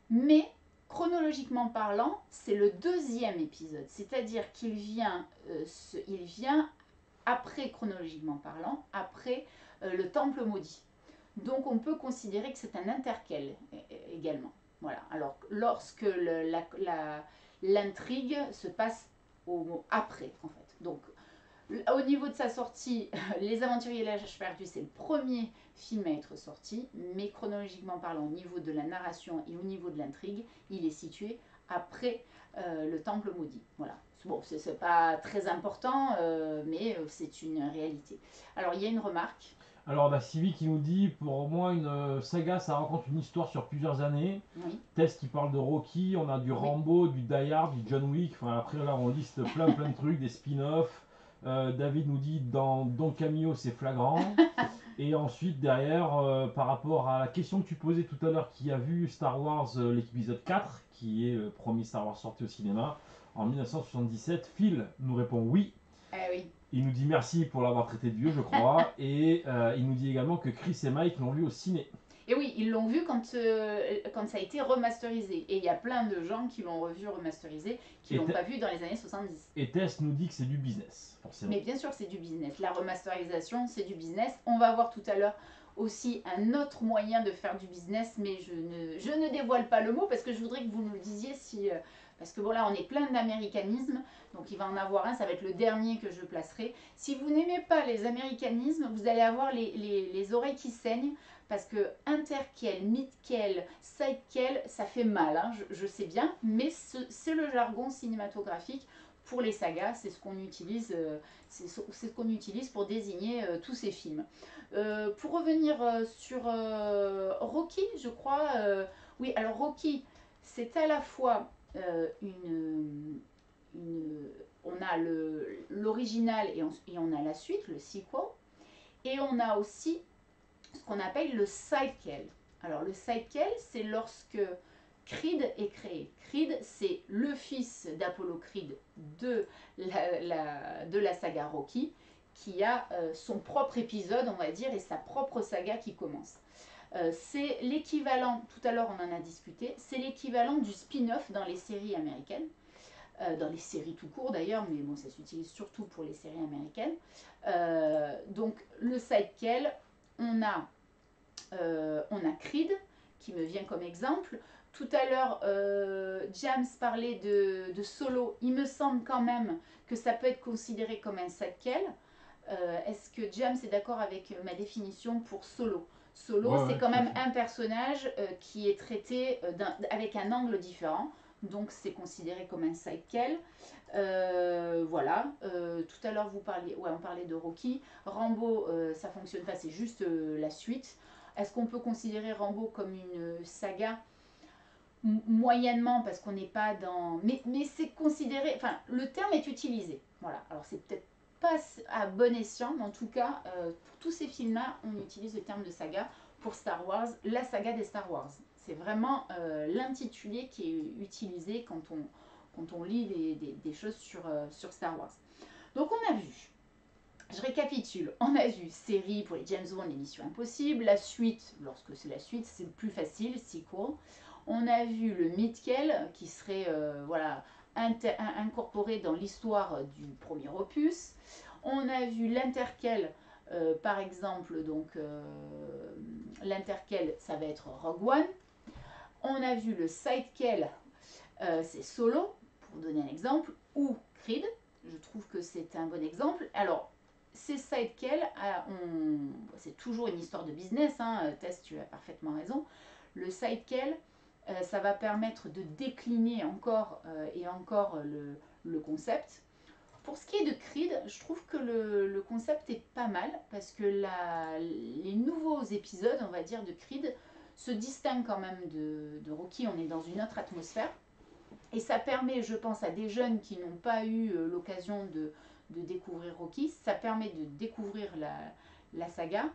S1: mais chronologiquement parlant, c'est le deuxième épisode, c'est-à-dire qu'il vient après, chronologiquement parlant, après le Temple maudit. Donc on peut considérer que c'est un interquel également. Voilà. Alors lorsque l'intrigue se passe après, en fait. Donc au niveau de sa sortie, Les Aventuriers de l'Âge perdu, c'est le premier film à être sorti, mais chronologiquement parlant, au niveau de la narration et au niveau de l'intrigue, il est situé après le Temple maudit. Voilà. Bon, c'est pas très important, mais c'est une réalité. Alors, il y a une remarque.
S2: Alors, la Civi qui nous dit, pour moi, une saga, ça raconte une histoire sur plusieurs années.
S1: Oui.
S2: Tess qui parle de Rocky, on a du Rambo, du Die Hard, du John Wick. Enfin, après, là, on liste plein de trucs, des spin-offs. David nous dit, dans Don Camillo, c'est flagrant. Et ensuite, derrière, par rapport à la question que tu posais tout à l'heure, qui a vu Star Wars, l'épisode 4, qui est le premier Star Wars sorti au cinéma, en 1977, Phil nous répond oui.
S1: Oui.
S2: Il nous dit merci pour l'avoir traité de vieux, je crois. Et il nous dit également que Chris et Mike l'ont vu au ciné.
S1: Et oui, ils l'ont vu quand ça a été remasterisé. Et il y a plein de gens qui l'ont revu remasterisé, qui l'ont pas vu dans les années 70.
S2: Et Tess nous dit que c'est du business, forcément.
S1: Mais bien sûr, c'est du business. La remasterisation, c'est du business. On va voir tout à l'heure aussi un autre moyen de faire du business, mais je ne dévoile pas le mot parce que je voudrais que vous nous le disiez si... parce que bon là, on est plein d'américanismes, donc il va en avoir un, ça va être le dernier que je placerai. Si vous n'aimez pas les américanismes, vous allez avoir les oreilles qui saignent, parce que interquel, midquel, sidequel, ça fait mal, hein, je sais bien, mais c'est le jargon cinématographique pour les sagas, c'est ce qu'on utilise, pour désigner tous ces films. Pour revenir sur Rocky, je crois, oui, alors Rocky, c'est à la fois on a l'original et on a la suite, le sequel, et on a aussi ce qu'on appelle le sidequel. Alors le sidequel, c'est lorsque Creed est créé. Creed, c'est le fils d'Apollo Creed de la saga Rocky, qui a son propre épisode, on va dire, et sa propre saga qui commence. C'est l'équivalent, tout à l'heure on en a discuté, c'est l'équivalent du spin-off dans les séries américaines, dans les séries tout court d'ailleurs, mais bon, ça s'utilise surtout pour les séries américaines. Donc le sidequel, on a Creed, qui me vient comme exemple. Tout à l'heure, James parlait de Solo. Il me semble quand même que ça peut être considéré comme un sidequel. Est-ce que James est d'accord avec ma définition pour Solo? Solo, c'est quand même un personnage qui est traité avec un angle différent. Donc c'est considéré comme un sidequel. Voilà. Tout à l'heure, on parlait de Rocky. Rambo, ça fonctionne pas, c'est juste la suite. Est-ce qu'on peut considérer Rambo comme une saga? Moyennement, parce qu'on n'est pas dans... Mais c'est considéré... Enfin, le terme est utilisé. Voilà. Alors, c'est peut-être pas à bon escient, mais en tout cas, pour tous ces films-là, on utilise le terme de saga. Pour Star Wars, la saga des Star Wars. C'est vraiment l'intitulé qui est utilisé quand on lit des choses sur Star Wars. Donc, on a vu... Je récapitule, on a vu série pour les James Bond, les Missions Impossibles, la suite, lorsque c'est la suite, c'est plus facile, sequel. On a vu le midquel, qui serait voilà, incorporé dans l'histoire du premier opus. On a vu l'interquel, par exemple, donc l'interquel, ça va être Rogue One. On a vu le sidequel, c'est Solo, pour donner un exemple, ou Creed. Je trouve que c'est un bon exemple. Alors, ces sidequels, c'est toujours une histoire de business, hein, Tess, tu as parfaitement raison. Le sidequel, ça va permettre de décliner encore et encore le concept. Pour ce qui est de Creed, je trouve que le concept est pas mal, parce que les nouveaux épisodes, on va dire, de Creed se distinguent quand même de Rocky. On est dans une autre atmosphère. Et ça permet, je pense, à des jeunes qui n'ont pas eu l'occasion de découvrir Rocky, ça permet de découvrir la saga.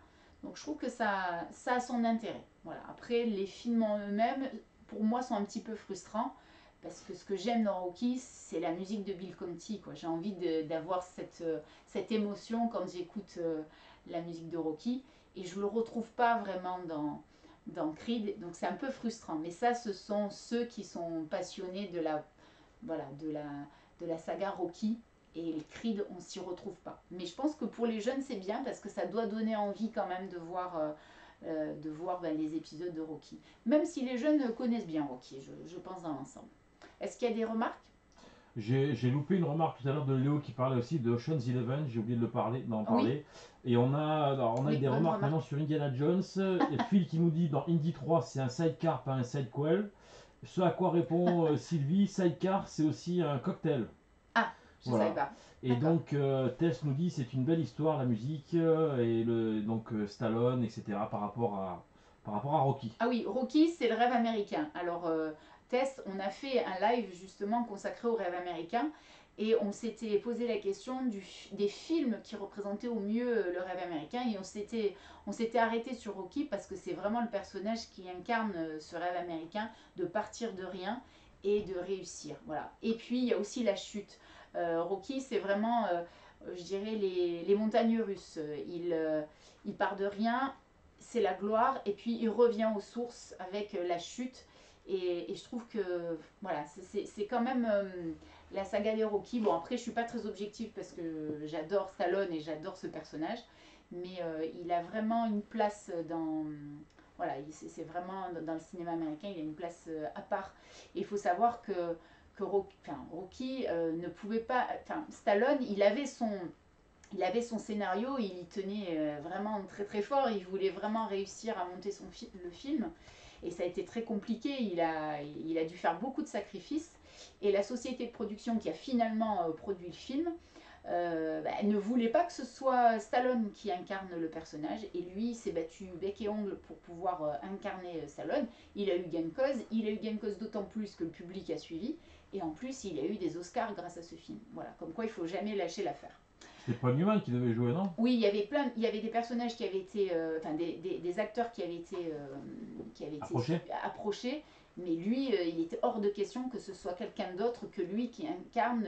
S1: Donc je trouve que ça a son intérêt. Voilà. Après, les films en eux-mêmes, pour moi, sont un petit peu frustrants, parce que ce que j'aime dans Rocky, c'est la musique de Bill Conti. J'ai envie d'avoir cette émotion quand j'écoute la musique de Rocky, et je ne le retrouve pas vraiment dans Creed, donc c'est un peu frustrant. Mais ça, ce sont ceux qui sont passionnés de la saga Rocky Et les Creed, on s'y retrouve pas. Mais je pense que pour les jeunes, c'est bien parce que ça doit donner envie quand même de voir les épisodes de Rocky. Même si les jeunes connaissent bien Rocky, je pense dans l'ensemble. Est-ce qu'il y a des remarques?
S2: J'ai loupé une remarque tout à l'heure de Léo qui parlait aussi de Ocean's Eleven, j'ai oublié de d'en
S1: Oui,
S2: parler. Et on a eu
S1: oui,
S2: des
S1: bonne
S2: remarques
S1: remarque.
S2: maintenant sur Indiana Jones. Et Phil qui nous dit dans Indy 3 c'est un sidecar, pas un sidequel. Ce à quoi répond Sylvie, sidecar c'est aussi un cocktail.
S1: Ah, je savais
S2: Voilà.
S1: pas.
S2: Et
S1: D'accord.
S2: donc Tess nous dit c'est une belle histoire, la musique, donc Stallone, etc. par rapport à Rocky.
S1: Ah oui, Rocky, c'est le rêve américain. Alors, Tess, on a fait un live justement consacré au rêve américain et on s'était posé la question des films qui représentaient au mieux le rêve américain et on s'était arrêté sur Rocky parce que c'est vraiment le personnage qui incarne ce rêve américain de partir de rien et de réussir. Voilà. Et puis, il y a aussi la chute. Rocky, c'est vraiment, je dirais, les montagnes russes. Il part de rien, c'est la gloire, et puis il revient aux sources avec la chute. Et je trouve que voilà, c'est quand même la saga des Rocky. Bon, après, je suis pas très objective parce que j'adore Stallone et j'adore ce personnage, mais il a vraiment une place dans. Voilà, c'est vraiment dans le cinéma américain, il a une place à part. Et il faut savoir que Rocky ne pouvait pas. Enfin, Stallone, il avait son scénario, il y tenait vraiment très très fort, il voulait vraiment réussir à monter le film et ça a été très compliqué, il a dû faire beaucoup de sacrifices et la société de production qui a finalement produit le film elle ne voulait pas que ce soit Stallone qui incarne le personnage et lui s'est battu bec et ongle pour pouvoir incarner Stallone. Il a eu gain de cause d'autant plus que le public a suivi et en plus il a eu des Oscars grâce à ce film. Voilà, comme quoi il faut jamais lâcher l'affaire.
S2: C'était Paul Newman qui devait jouer, non?
S1: Oui, il y avait des personnages qui avaient été, enfin des acteurs qui avaient été
S2: Approché?
S1: approchés, mais lui, il était hors de question que ce soit quelqu'un d'autre que lui qui incarne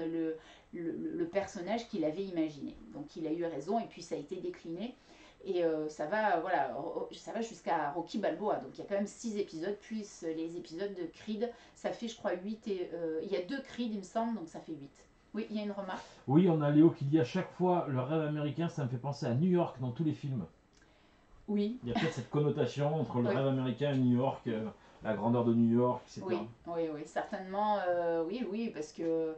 S1: le personnage qu'il avait imaginé. Donc il a eu raison et puis ça a été décliné. Et ça va, voilà, ça va jusqu'à Rocky Balboa. Donc il y a quand même 6 épisodes, puis les épisodes de Creed, ça fait je crois 8 et il y a 2 Creed il me semble, donc ça fait 8. Oui, il y a une remarque.
S2: Oui, on a Léo qui dit à chaque fois le rêve américain, ça me fait penser à New York dans tous les films.
S1: Oui,
S2: Il y a peut-être cette connotation entre le
S1: oui.
S2: rêve américain et New York, la grandeur de New York, etc.
S1: Oui, oui, oui, certainement, oui, oui, parce que,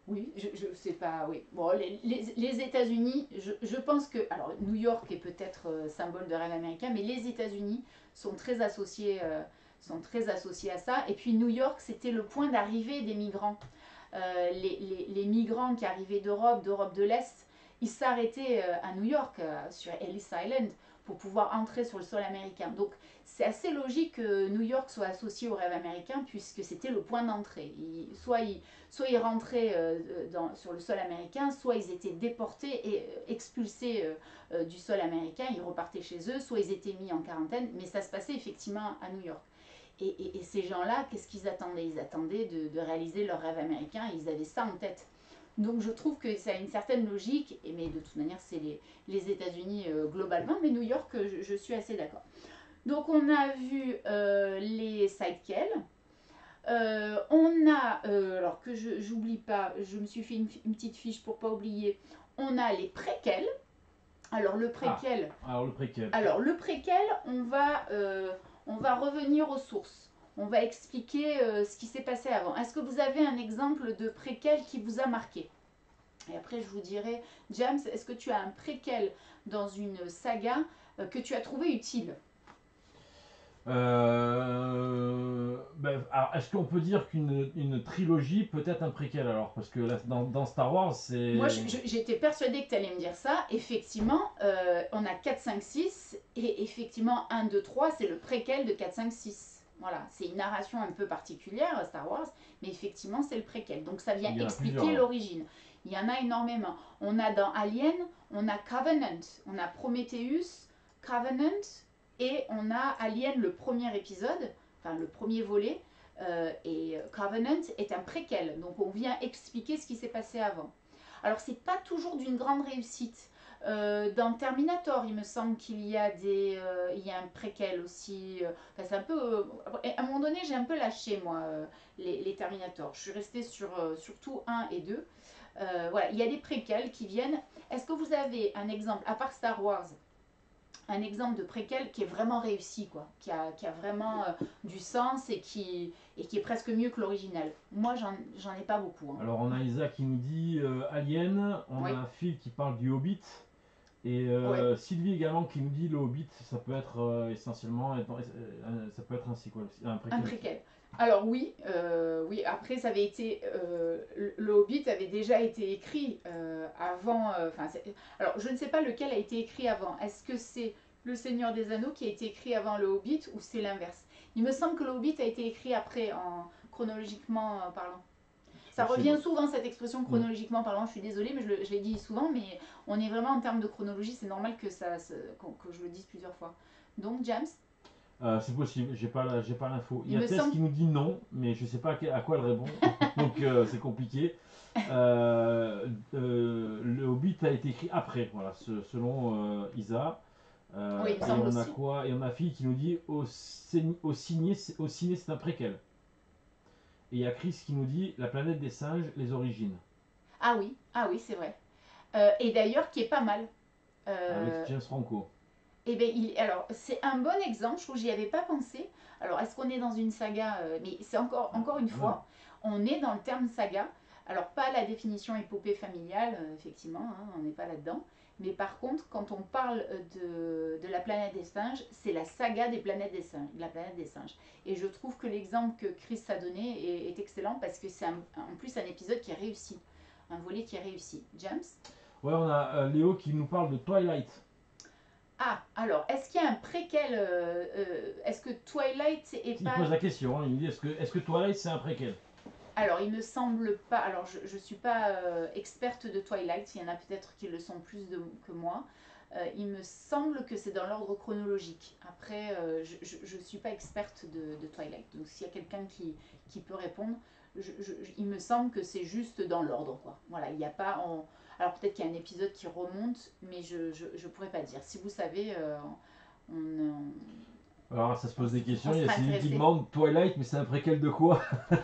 S1: oui, je sais pas, oui. Bon, les États-Unis, je pense que, alors, New York est peut-être symbole de rêve américain, mais les États-Unis sont très associés à ça. Et puis, New York, c'était le point d'arrivée des migrants. Les migrants qui arrivaient d'Europe de l'Est, ils s'arrêtaient à New York, sur Ellis Island, pour pouvoir entrer sur le sol américain. Donc c'est assez logique que New York soit associé au rêve américain, puisque c'était le point d'entrée. Soit ils rentraient sur le sol américain, soit ils étaient déportés et expulsés du sol américain, ils repartaient chez eux, soit ils étaient mis en quarantaine, mais ça se passait effectivement à New York. Et ces gens-là, qu'est-ce qu'ils attendaient? Ils attendaient de réaliser leur rêve américain et ils avaient ça en tête. Donc je trouve que ça a une certaine logique, mais de toute manière c'est les États-Unis globalement, mais New York, je suis assez d'accord. Donc on a vu les sidekels. On a, alors que j'oublie pas, je me suis fait une petite fiche pour pas oublier, on a les préquels. Alors le
S2: Ah,
S1: préquel,
S2: alors le préquel.
S1: on va revenir aux sources. On va expliquer ce qui s'est passé avant. Est-ce que vous avez un exemple de préquel qui vous a marqué? Et après, je vous dirai, James, est-ce que tu as un préquel dans une saga que tu as trouvé utile?
S2: Alors, est-ce qu'on peut dire qu'une trilogie peut être un préquel alors? Parce que là, dans Star Wars,
S1: Moi,
S2: c'est.
S1: j'étais persuadée que tu allais me dire ça. Effectivement, on a 4, 5, 6. Et effectivement, 1, 2, 3, c'est le préquel de 4, 5, 6. Voilà, c'est une narration un peu particulière, Star Wars, mais effectivement, c'est le préquel. Donc, ça vient
S2: Il y en a plusieurs
S1: expliquer
S2: là.
S1: l'origine. Il y en a énormément. On a dans Alien, on a Covenant, on a Prometheus, Covenant, et on a Alien, le premier épisode, enfin le premier volet, et Covenant est un préquel. Donc, on vient expliquer ce qui s'est passé avant. Alors, c'est pas toujours d'une grande réussite. Dans Terminator, il me semble il y a un préquel aussi. Enfin, c'est un peu. À un moment donné, j'ai un peu lâché, moi, les Terminator. Je suis restée sur surtout un et 2. Voilà, il y a des préquels qui viennent. Est-ce que vous avez un exemple, à part Star Wars, un exemple de préquel qui est vraiment réussi, quoi, qui a vraiment du sens et qui est presque mieux que l'original? Moi, j'en ai pas beaucoup. Hein.
S2: Alors on a Isa qui nous dit Alien, on
S1: Oui,
S2: a Phil qui parle du Hobbit, et
S1: ouais,
S2: Sylvie également qui nous dit le Hobbit, ça peut être essentiellement, ça peut être un sequel, un
S1: un
S2: préquel aussi.
S1: préquel. Alors oui, oui. Après, ça avait été le Hobbit avait déjà été écrit avant. Alors, je ne sais pas lequel a été écrit avant. Est-ce que c'est Le Seigneur des Anneaux qui a été écrit avant le Hobbit ou c'est l'inverse? Il me semble que le Hobbit a été écrit après, chronologiquement parlant.
S2: C'est
S1: Ça
S2: possible.
S1: revient souvent cette expression
S2: Mm.
S1: chronologiquement parlant. Je suis désolée, mais je l'ai dit souvent, mais on est vraiment en termes de chronologie. C'est normal que que je le dise plusieurs fois. Donc, James,
S2: C'est possible, j'ai pas l'info. Il y
S1: il
S2: a
S1: me
S2: Tess
S1: semble.
S2: qui nous dit non, mais je sais pas à quoi elle répond, donc c'est compliqué. Le Hobbit a été écrit après, voilà, selon Isa.
S1: Oui, il me
S2: Et
S1: semble
S2: on a
S1: aussi.
S2: quoi? Et on a Phil qui nous dit au ciné c'est un préquel. Et il y a Chris qui nous dit La planète des singes, les origines,
S1: Ah oui, c'est vrai. Et d'ailleurs, qui est pas mal.
S2: avec
S1: Euh,
S2: James Franco.
S1: et ben, alors, c'est un bon exemple, je trouve que j'y avais pas pensé. Alors, est-ce qu'on est dans une saga Mais c'est encore une
S2: Quand même.
S1: fois, on est dans le terme saga. Alors, pas la définition épopée familiale, effectivement, hein, on n'est pas là-dedans. Mais par contre, quand on parle de la planète des singes, c'est la saga des planètes des singes, de la planète des singes. Et je trouve que l'exemple que Chris a donné est excellent parce que c'est en plus un épisode qui est réussi, un volet qui est réussi. James?
S2: Ouais, on a Léo qui nous parle de Twilight.
S1: Ah, alors, est-ce qu'il y a un préquel est-ce que Twilight est
S2: Il
S1: pas...
S2: pose la question, hein, il nous dit est-ce que Twilight c'est un préquel?
S1: Alors, il me semble pas... Alors, je suis pas experte de Twilight, il y en a peut-être qui le sont plus que moi. Il me semble que c'est dans l'ordre chronologique. Après, je suis pas experte de Twilight. Donc, s'il y a quelqu'un qui peut répondre, il me semble que c'est juste dans l'ordre, quoi. Voilà, il n'y a pas... Alors, peut-être qu'il y a un épisode qui remonte, mais je pourrais pas dire. Si vous savez, on,
S2: Alors ça se pose des
S1: on
S2: questions, il y a
S1: sera
S2: celui qui
S1: intéressé.
S2: demande Twilight, mais c'est un préquel de quoi?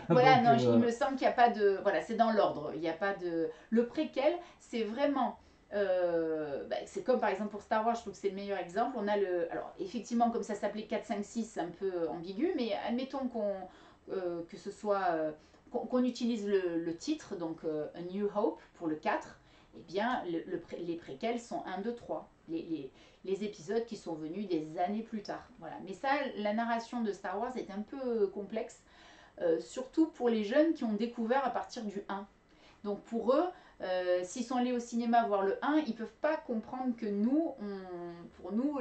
S1: Voilà,
S2: Donc,
S1: non, il me semble qu'il n'y a pas de... Voilà, c'est dans l'ordre. Il n'y a pas de... Le préquel, c'est vraiment... c'est comme par exemple pour Star Wars, je trouve que c'est le meilleur exemple. On a le... Alors, effectivement, comme ça s'appelait 4, 5, 6, c'est un peu ambigu, mais admettons que ce soit... qu'on utilise le titre, donc A New Hope pour le 4, eh bien, les préquels sont 1, 2, 3. Les épisodes qui sont venus des années plus tard. Voilà. Mais ça, la narration de Star Wars est un peu complexe surtout pour les jeunes qui ont découvert à partir du 1. Donc pour eux, s'ils sont allés au cinéma voir le 1, ils ne peuvent pas comprendre que nous, pour nous,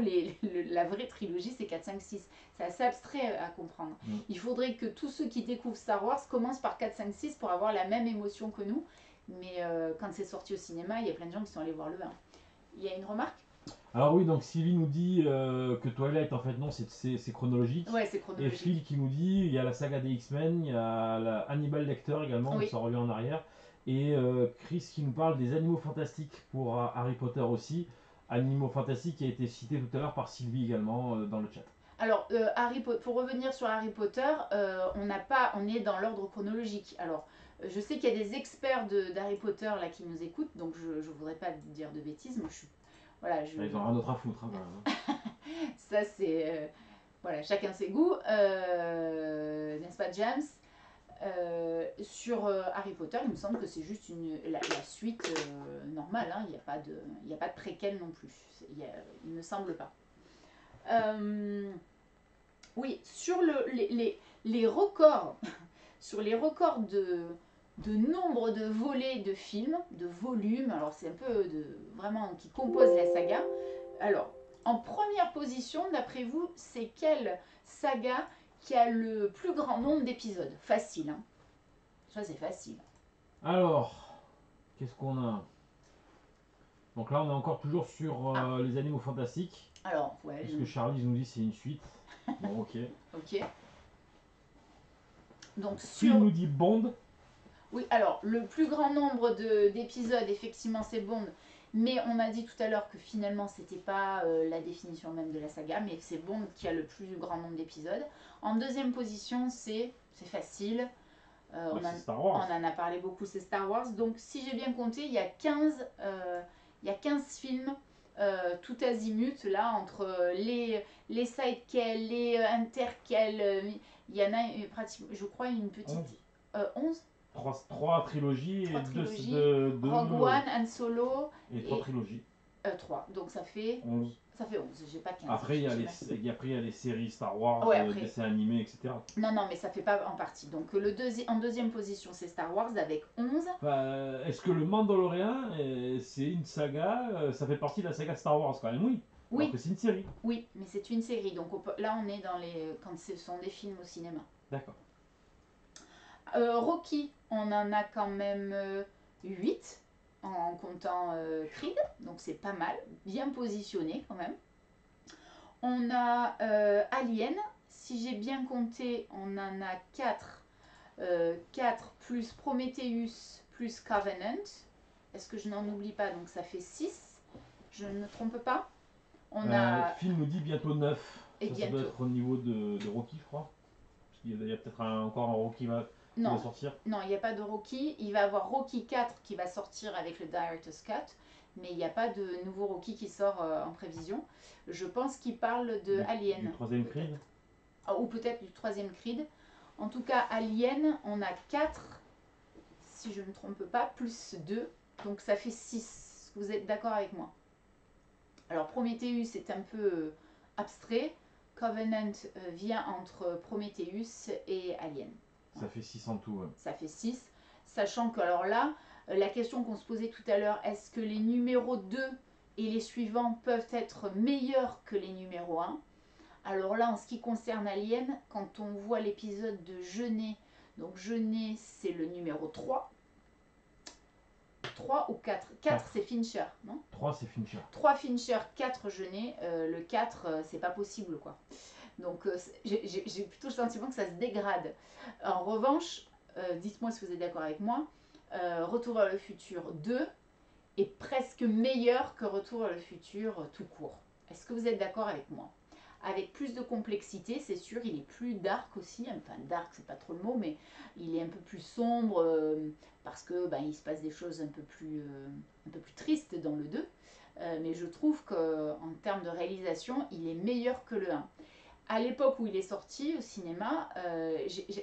S1: la vraie trilogie, c'est 4, 5, 6. C'est assez abstrait à comprendre.
S2: mm.
S1: Il faudrait que tous ceux qui découvrent Star Wars commencent par 4, 5, 6 pour avoir la même émotion que nous. Mais quand c'est sorti au cinéma, il y a plein de gens qui sont allés voir le 1. Il y a une remarque?
S2: Alors oui, donc Sylvie nous dit que Twilight, en fait non, c'est chronologique.
S1: Ouais, c'est
S2: Et
S1: chronologique.
S2: Phil qui nous dit, il y a la saga des X-Men, il y a la Hannibal Lecter également, donc
S1: Oui,
S2: ça revient en arrière. Et Chris qui nous parle des animaux fantastiques pour Harry Potter aussi. Animaux fantastiques qui a été cité tout à l'heure par Sylvie également dans le chat.
S1: alors, pour revenir sur Harry Potter, on est dans l'ordre chronologique. Alors, je sais qu'il y a des experts d'Harry Potter là qui nous écoutent, donc je ne voudrais pas dire de bêtises. Moi, voilà,
S2: Ah, ils ont rien d'autre à foutre, hein, quand même, hein.
S1: ça c'est, voilà, chacun ses goûts, n'est-ce pas, James? Sur Harry Potter, il me semble que c'est juste la suite normale. Hein. Il n'y a pas de préquel non plus. Il me semble pas. Euh, Oui, sur les records, sur les records de nombre de volets de films, de volumes, alors c'est un peu vraiment qui compose la saga. Alors, en première position, d'après vous, c'est quelle saga qui a le plus grand nombre d'épisodes? Facile, hein. Ça, c'est facile.
S2: Alors, qu'est-ce qu'on a? Donc là, on est encore toujours sur
S1: Ah,
S2: les animaux fantastiques,
S1: alors, ouais,
S2: puisque Charlie nous dit c'est une suite. Bon, ok.
S1: ok. Donc,
S2: Phil
S1: sur
S2: nous dit Bond.
S1: Oui, alors le plus grand nombre d'épisodes, effectivement, c'est Bond. Mais on a dit tout à l'heure que finalement, c'était pas la définition même de la saga, mais c'est Bond qui a le plus grand nombre d'épisodes. En deuxième position, c'est facile,
S2: C'est Star
S1: on
S2: Wars.
S1: en a parlé beaucoup, c'est Star Wars. Donc si j'ai bien compté, il y a 15 films tout azimut, là, entre les sidequels, les interquels. Il y en a pratiquement, je crois, une petite... 11
S2: Trois trilogies
S1: Trois
S2: et
S1: trilogies.
S2: deux
S1: Rogue One, Han Solo.
S2: et trois trilogies.
S1: 3. Donc ça fait
S2: 11.
S1: Ça fait 11, j'ai pas 15.
S2: Après, il y a les séries Star Wars,
S1: Ouais, après.
S2: dessins animés, etc.
S1: Non, mais ça fait pas en partie. Donc en deuxième position, c'est Star Wars avec 11.
S2: Est-ce que le Mandalorian, c'est une saga, ça fait partie de la saga Star Wars quand même? Oui.
S1: Oui.
S2: Alors que c'est une série.
S1: Oui, mais c'est une série. Donc là, on est quand ce sont des films au cinéma.
S2: D'accord.
S1: Rocky, on en a quand même 8 en comptant Creed. Donc c'est pas mal. Bien positionné quand même. On a Alien. Si j'ai bien compté, on en a 4. 4 plus Prometheus plus Covenant. Est-ce que je n'en oublie pas? Donc ça fait 6. Je ne me trompe pas.
S2: Phil nous dit bientôt 9.
S1: Et
S2: ça doit être au niveau de Rocky, je crois. Parce qu'il y a peut-être encore un Rocky qui va sortir.
S1: Non, il n'y a pas de Rocky. Il va y avoir Rocky 4 qui va sortir avec le Director's Cut. Mais il n'y a pas de nouveau Rocky qui sort en prévision. Je pense qu'il parle de Alien.
S2: Du troisième Creed.
S1: Ou peut-être du troisième Creed. En tout cas, Alien, on a 4, si je ne me trompe pas, plus 2. Donc ça fait 6. Vous êtes d'accord avec moi? Alors Prometheus est un peu abstrait. Covenant vient entre Prometheus et Alien.
S2: Ça fait 6 en tout. Ouais.
S1: Ça fait 6. Sachant que, alors là, la question qu'on se posait tout à l'heure, est-ce que les numéros 2 et les suivants peuvent être meilleurs que les numéros 1? Alors là, en ce qui concerne Alien, quand on voit l'épisode de Genet, donc Genet, c'est le numéro 3. 3 ou 4 4, c'est Fincher, non?
S2: 3, c'est Fincher.
S1: 3 Fincher, 4 Genet. Le 4, c'est pas possible, quoi. Donc, j'ai plutôt le sentiment que ça se dégrade. En revanche, dites-moi si vous êtes d'accord avec moi, Retour vers le futur 2 est presque meilleur que Retour vers le futur tout court. Est-ce que vous êtes d'accord avec moi? Avec plus de complexité, c'est sûr, il est plus dark aussi. Enfin, dark, c'est pas trop le mot, mais il est un peu plus sombre parce que il se passe des choses un peu plus tristes dans le 2. Mais je trouve qu'en termes de réalisation, il est meilleur que le 1. À l'époque où il est sorti au cinéma,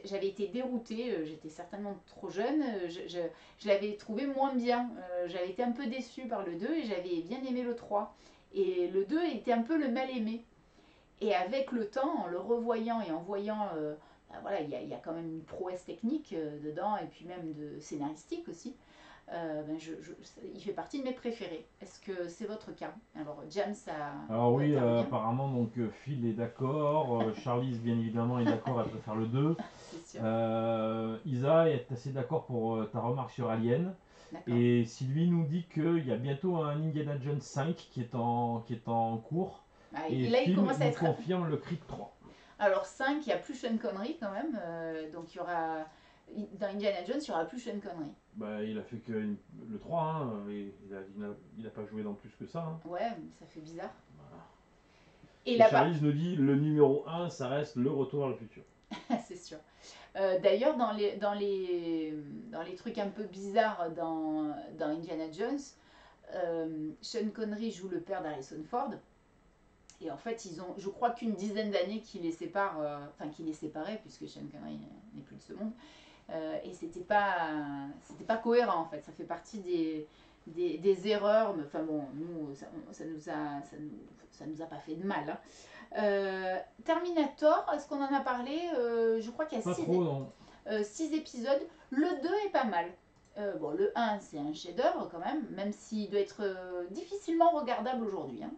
S1: j'avais été déroutée, j'étais certainement trop jeune, je l'avais trouvé moins bien. J'avais été un peu déçue par le 2 et j'avais bien aimé le 3. Et le 2 était un peu le mal aimé. Et avec le temps, en le revoyant et en voyant, voilà, il y a quand même une prouesse technique dedans et puis même de scénaristique aussi. Il fait partie de mes préférés. Est-ce que c'est votre cas? Alors, James, ça.
S2: Alors oui, apparemment, donc Phil est d'accord, Charlize, bien évidemment, est d'accord, elle préfère le 2.
S1: C'est sûr.
S2: Isa est assez d'accord pour ta remarque sur Alien. Et Sylvie nous dit qu'il y a bientôt un Indiana Jones 5 qui est en cours. Et
S1: là,
S2: Phil
S1: il commence à être.
S2: confirme le Creed 3.
S1: Alors 5, il n'y a plus Sean Connery quand même. Donc il y aura. Dans Indiana Jones, il n'y aura plus Sean Connery.
S2: Il a fait que le 3, hein, il n'a pas joué dans plus que ça. Hein.
S1: Ouais, mais ça fait bizarre.
S2: Voilà.
S1: Et
S2: Charlize nous dit le numéro 1, ça reste le Retour vers le futur.
S1: C'est sûr. D'ailleurs, dans les trucs un peu bizarres dans Indiana Jones, Sean Connery joue le père d'Harrison Ford. Et en fait, je crois qu'une dizaine d'années qui les séparent, qui les séparait, puisque Sean Connery n'est plus de ce monde. Et c'était pas cohérent en fait. Ça fait partie des erreurs. Mais enfin bon, nous, ça nous a pas fait de mal. Hein. Terminator, est-ce qu'on en a parlé? Je crois qu'il y a 6 épisodes. Le 2 est pas mal. Bon, le 1, c'est un chef-d'œuvre quand même s'il doit être difficilement regardable aujourd'hui. Hein.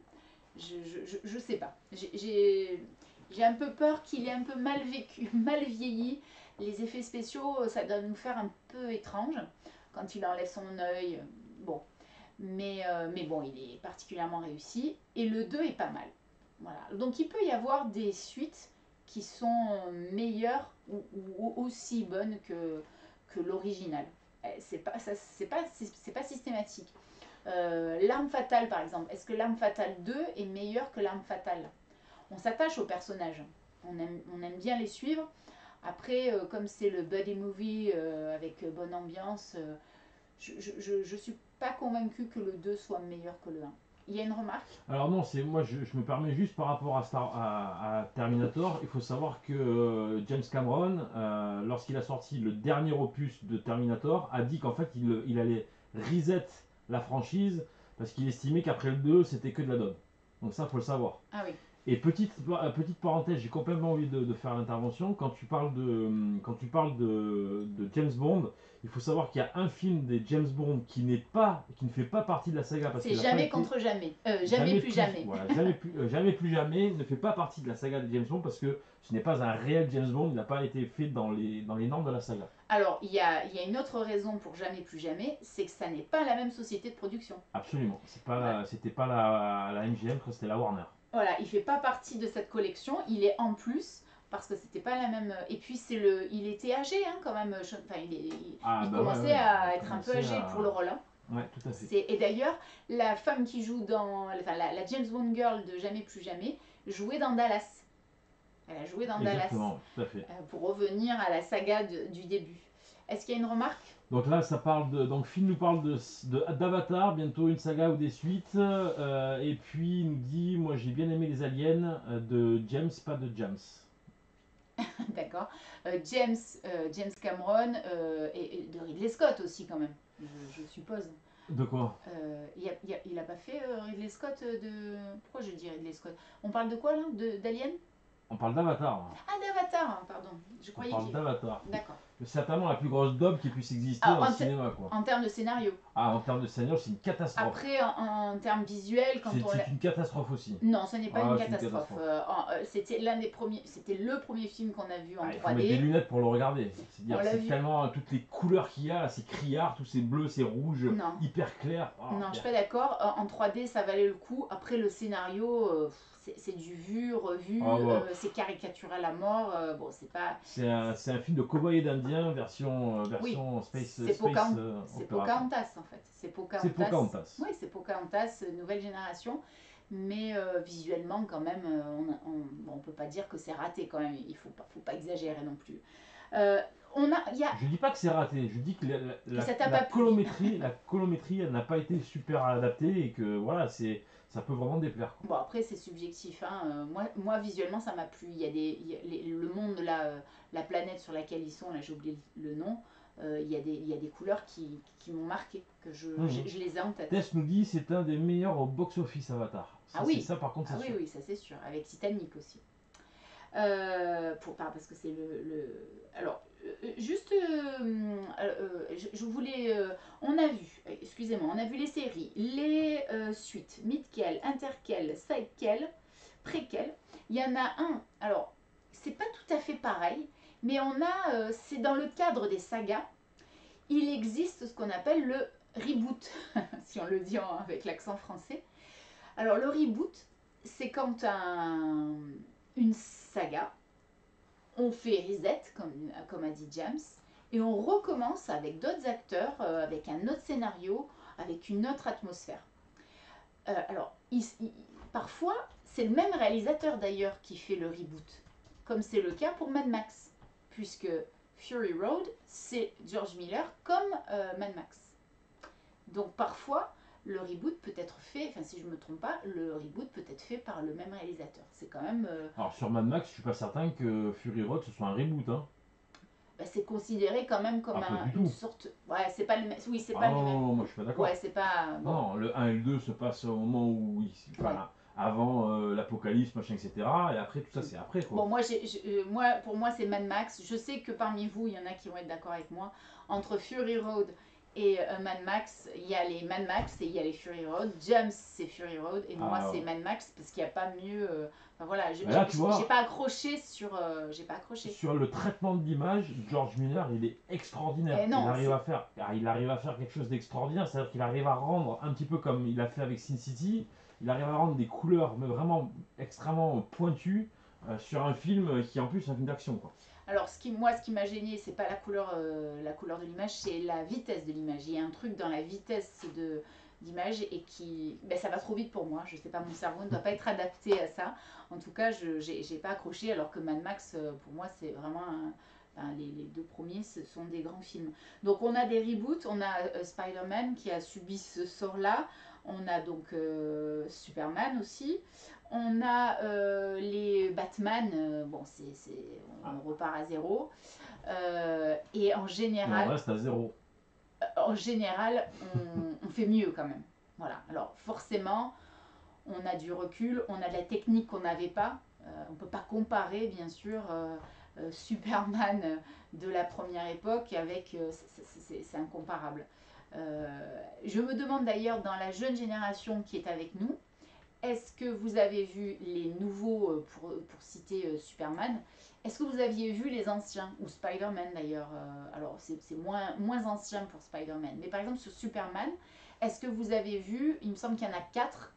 S1: Je sais pas. J'ai un peu peur qu'il ait un peu mal vécu, mal vieilli. Les effets spéciaux, ça doit nous faire un peu étrange quand il enlève son œil. Bon. Mais bon, il est particulièrement réussi. Et le 2 est pas mal. Voilà. Donc il peut y avoir des suites qui sont meilleures ou aussi bonnes que l'original. C'est pas systématique. L'arme fatale, par exemple. Est-ce que l'arme fatale 2 est meilleure que l'arme fatale? On s'attache aux personnages. On aime bien les suivre. Après, comme c'est le buddy movie avec bonne ambiance, je suis pas convaincue que le 2 soit meilleur que le un. Il y a une remarque?
S2: Alors non, c'est moi je me permets juste par rapport à Terminator, il faut savoir que James Cameron, lorsqu'il a sorti le dernier opus de Terminator, a dit qu'en fait il allait reset la franchise parce qu'il estimait qu'après le 2 c'était que de la daube. Donc ça faut le savoir.
S1: Ah oui.
S2: Et petite parenthèse, j'ai complètement envie de faire l'intervention. Quand tu parles de James Bond, il faut savoir qu'il y a un film des James Bond qui ne fait pas partie de la saga parce
S1: C'est
S2: qu'il n'a pas
S1: jamais
S2: été
S1: contre jamais. Jamais plus jamais.
S2: voilà, jamais plus jamais ne fait pas partie de la saga de James Bond parce que ce n'est pas un réel James Bond, il n'a pas été fait dans les normes de la saga.
S1: Alors, il y a une autre raison pour jamais plus jamais, c'est que ça n'est pas la même société de production.
S2: Absolument.
S1: Ouais.
S2: C'était pas la MGM, c'était la Warner.
S1: Voilà, il fait pas partie de cette collection, il est en plus parce que c'était pas la même. Et puis il était âgé hein, quand même. Enfin, il
S2: Bah
S1: commençait
S2: ouais,
S1: à
S2: il
S1: être un peu
S2: commençait
S1: âgé pour le rôle. Hein.
S2: Ouais, tout à fait.
S1: Et d'ailleurs, la femme qui joue enfin, la James Bond girl de Jamais plus jamais jouait dans Dallas. Elle a joué dans Dallas
S2: Exactement, tout à fait.
S1: pour revenir à la saga du début. Est-ce qu'il y a une remarque?
S2: Donc là, ça parle de. Donc Phil nous parle d'Avatar, bientôt une saga ou des suites. Et puis il nous dit, moi j'ai bien aimé les aliens de James, pas de James.
S1: D'accord. James Cameron et de Ridley Scott aussi quand même, je suppose.
S2: De quoi?
S1: Il a pas fait Ridley Scott de... Pourquoi je dis Ridley Scott? On parle de quoi là? D'Alien?
S2: On parle d'Avatar.
S1: Ah, d'Avatar, hein, pardon. Je
S2: On
S1: croyais
S2: parle
S1: qu'il...
S2: d'Avatar.
S1: D'accord.
S2: C'est certainement la plus grosse daube qui puisse exister
S1: Ah,
S2: dans le cinéma, quoi.
S1: en termes de scénario.
S2: Ah, en termes de scénario, c'est une catastrophe.
S1: Après, en termes visuels, quand on...
S2: C'est une catastrophe aussi.
S1: Non, ce n'est pas
S2: Ah,
S1: une
S2: c'est une
S1: catastrophe.
S2: catastrophe.
S1: C'était l'un des premiers... C'était le premier film qu'on a vu en
S2: Ah, il faut mettre des
S1: 3D.
S2: lunettes pour le regarder.
S1: On l'a
S2: C'est
S1: vu.
S2: tellement toutes les couleurs qu'il y a, là, ces criards, tous ces bleus, ces rouges,
S1: Non.
S2: hyper clairs. Oh,
S1: Non, je suis pas d'accord. En 3D, ça valait le coup. Après, le scénario, c'est du vu, revu,
S2: Ah ouais.
S1: c'est caricatural à mort. Bon, c'est pas.
S2: C'est un film de cow-boy et d'Indien version
S1: Oui,
S2: space,
S1: c'est
S2: space
S1: c'est
S2: opéra.
S1: Pocahontas en fait. C'est
S2: C'est Pocahontas.
S1: Oui, c'est Pocahontas, nouvelle génération. Mais visuellement, quand même, on peut pas dire que c'est raté quand même. Il faut pas exagérer non plus. Il y a...
S2: Je dis pas que c'est raté, je dis que
S1: ça t'a
S2: la
S1: pas plu.
S2: colométrie, elle n'a pas été super adaptée et que voilà, ça peut vraiment déplaire, quoi.
S1: Bon, après, c'est subjectif. Hein. Moi, visuellement, ça m'a plu. Le monde, là, la planète sur laquelle ils sont, là, j'ai oublié le nom, il y a des couleurs qui m'ont marqué, que je les ai en tête.
S2: Tess nous dit c'est un des meilleurs au box-office Avatar. Ça,
S1: Ah oui,
S2: ça par contre,
S1: ah
S2: c'est
S1: oui,
S2: sûr.
S1: oui, ça c'est sûr. Avec Titanic aussi. Parce que c'est Alors, juste, je voulais... on a vu, excusez-moi, on a vu les séries, les suites, mid-quel, interquel, sidequel, préquel. Il y en a un, alors, c'est pas tout à fait pareil, mais c'est dans le cadre des sagas, il existe ce qu'on appelle le reboot, si on le dit avec l'accent français. Alors, le reboot, c'est quand une saga, on fait reset, comme a dit James, et on recommence avec d'autres acteurs, avec un autre scénario, avec une autre atmosphère. Alors, parfois, c'est le même réalisateur d'ailleurs qui fait le reboot, comme c'est le cas pour Mad Max, puisque Fury Road, c'est George Miller comme Mad Max. Donc parfois, le reboot peut être fait, enfin si je ne me trompe pas, le reboot peut être fait par le même réalisateur. C'est quand même...
S2: Alors sur Mad Max, je suis pas certain que Fury Road ce soit un reboot, hein.
S1: c'est considéré quand même comme une sorte... Ouais, c'est pas le même... Oui, c'est pas le même.
S2: Non, moi je suis pas d'accord.
S1: Ouais, c'est pas...
S2: Bon. Non, le 1 et le 2 se passent au moment où... avant l'apocalypse, machin, etc. Et après, tout ça, c'est après, quoi.
S1: Bon, pour moi, c'est Mad Max. Je sais que parmi vous, il y en a qui vont être d'accord avec moi. Entre Fury Road et Mad Max, il y a les Mad Max et il y a les Fury Road. James, c'est Fury Road et moi, c'est Mad Max parce qu'il n'y a pas mieux... Enfin voilà, j'ai pas accroché sur...
S2: Sur le traitement de l'image, George Miller, il est extraordinaire.
S1: Non,
S2: il arrive à faire quelque chose d'extraordinaire. C'est-à-dire qu'il arrive à rendre, un petit peu comme il a fait avec Sin City, il arrive à rendre des couleurs mais vraiment extrêmement pointues sur un film qui est en plus un film d'action, quoi.
S1: Alors, ce qui m'a gêné, c'est pas la couleur de l'image, c'est la vitesse de l'image. Il y a un truc dans la vitesse d'images et qui, ben, ça va trop vite pour moi. Je sais pas, mon cerveau ne doit pas être adapté à ça. En tout cas, je j'ai pas accroché, alors que Mad Max, pour moi, c'est vraiment ben, les deux premiers, ce sont des grands films. Donc on a des reboots, on a Spider-Man qui a subi ce sort-là, on a donc Superman aussi, on a les Batman, bon, on repart à zéro. Et en
S2: Et on
S1: général,
S2: reste à zéro.
S1: on fait mieux quand même. Voilà. Alors forcément, on a du recul, on a de la technique qu'on n'avait pas. On ne peut pas comparer, bien sûr, Superman de la première époque avec... c'est incomparable. Je me demande d'ailleurs, dans la jeune génération qui est avec nous, est-ce que vous avez vu les nouveaux, pour citer Superman, est-ce que vous aviez vu les anciens, ou Spider-Man d'ailleurs, alors c'est moins ancien pour Spider-Man, mais par exemple sur Superman, est-ce que vous avez vu, il me semble qu'il y en a 4,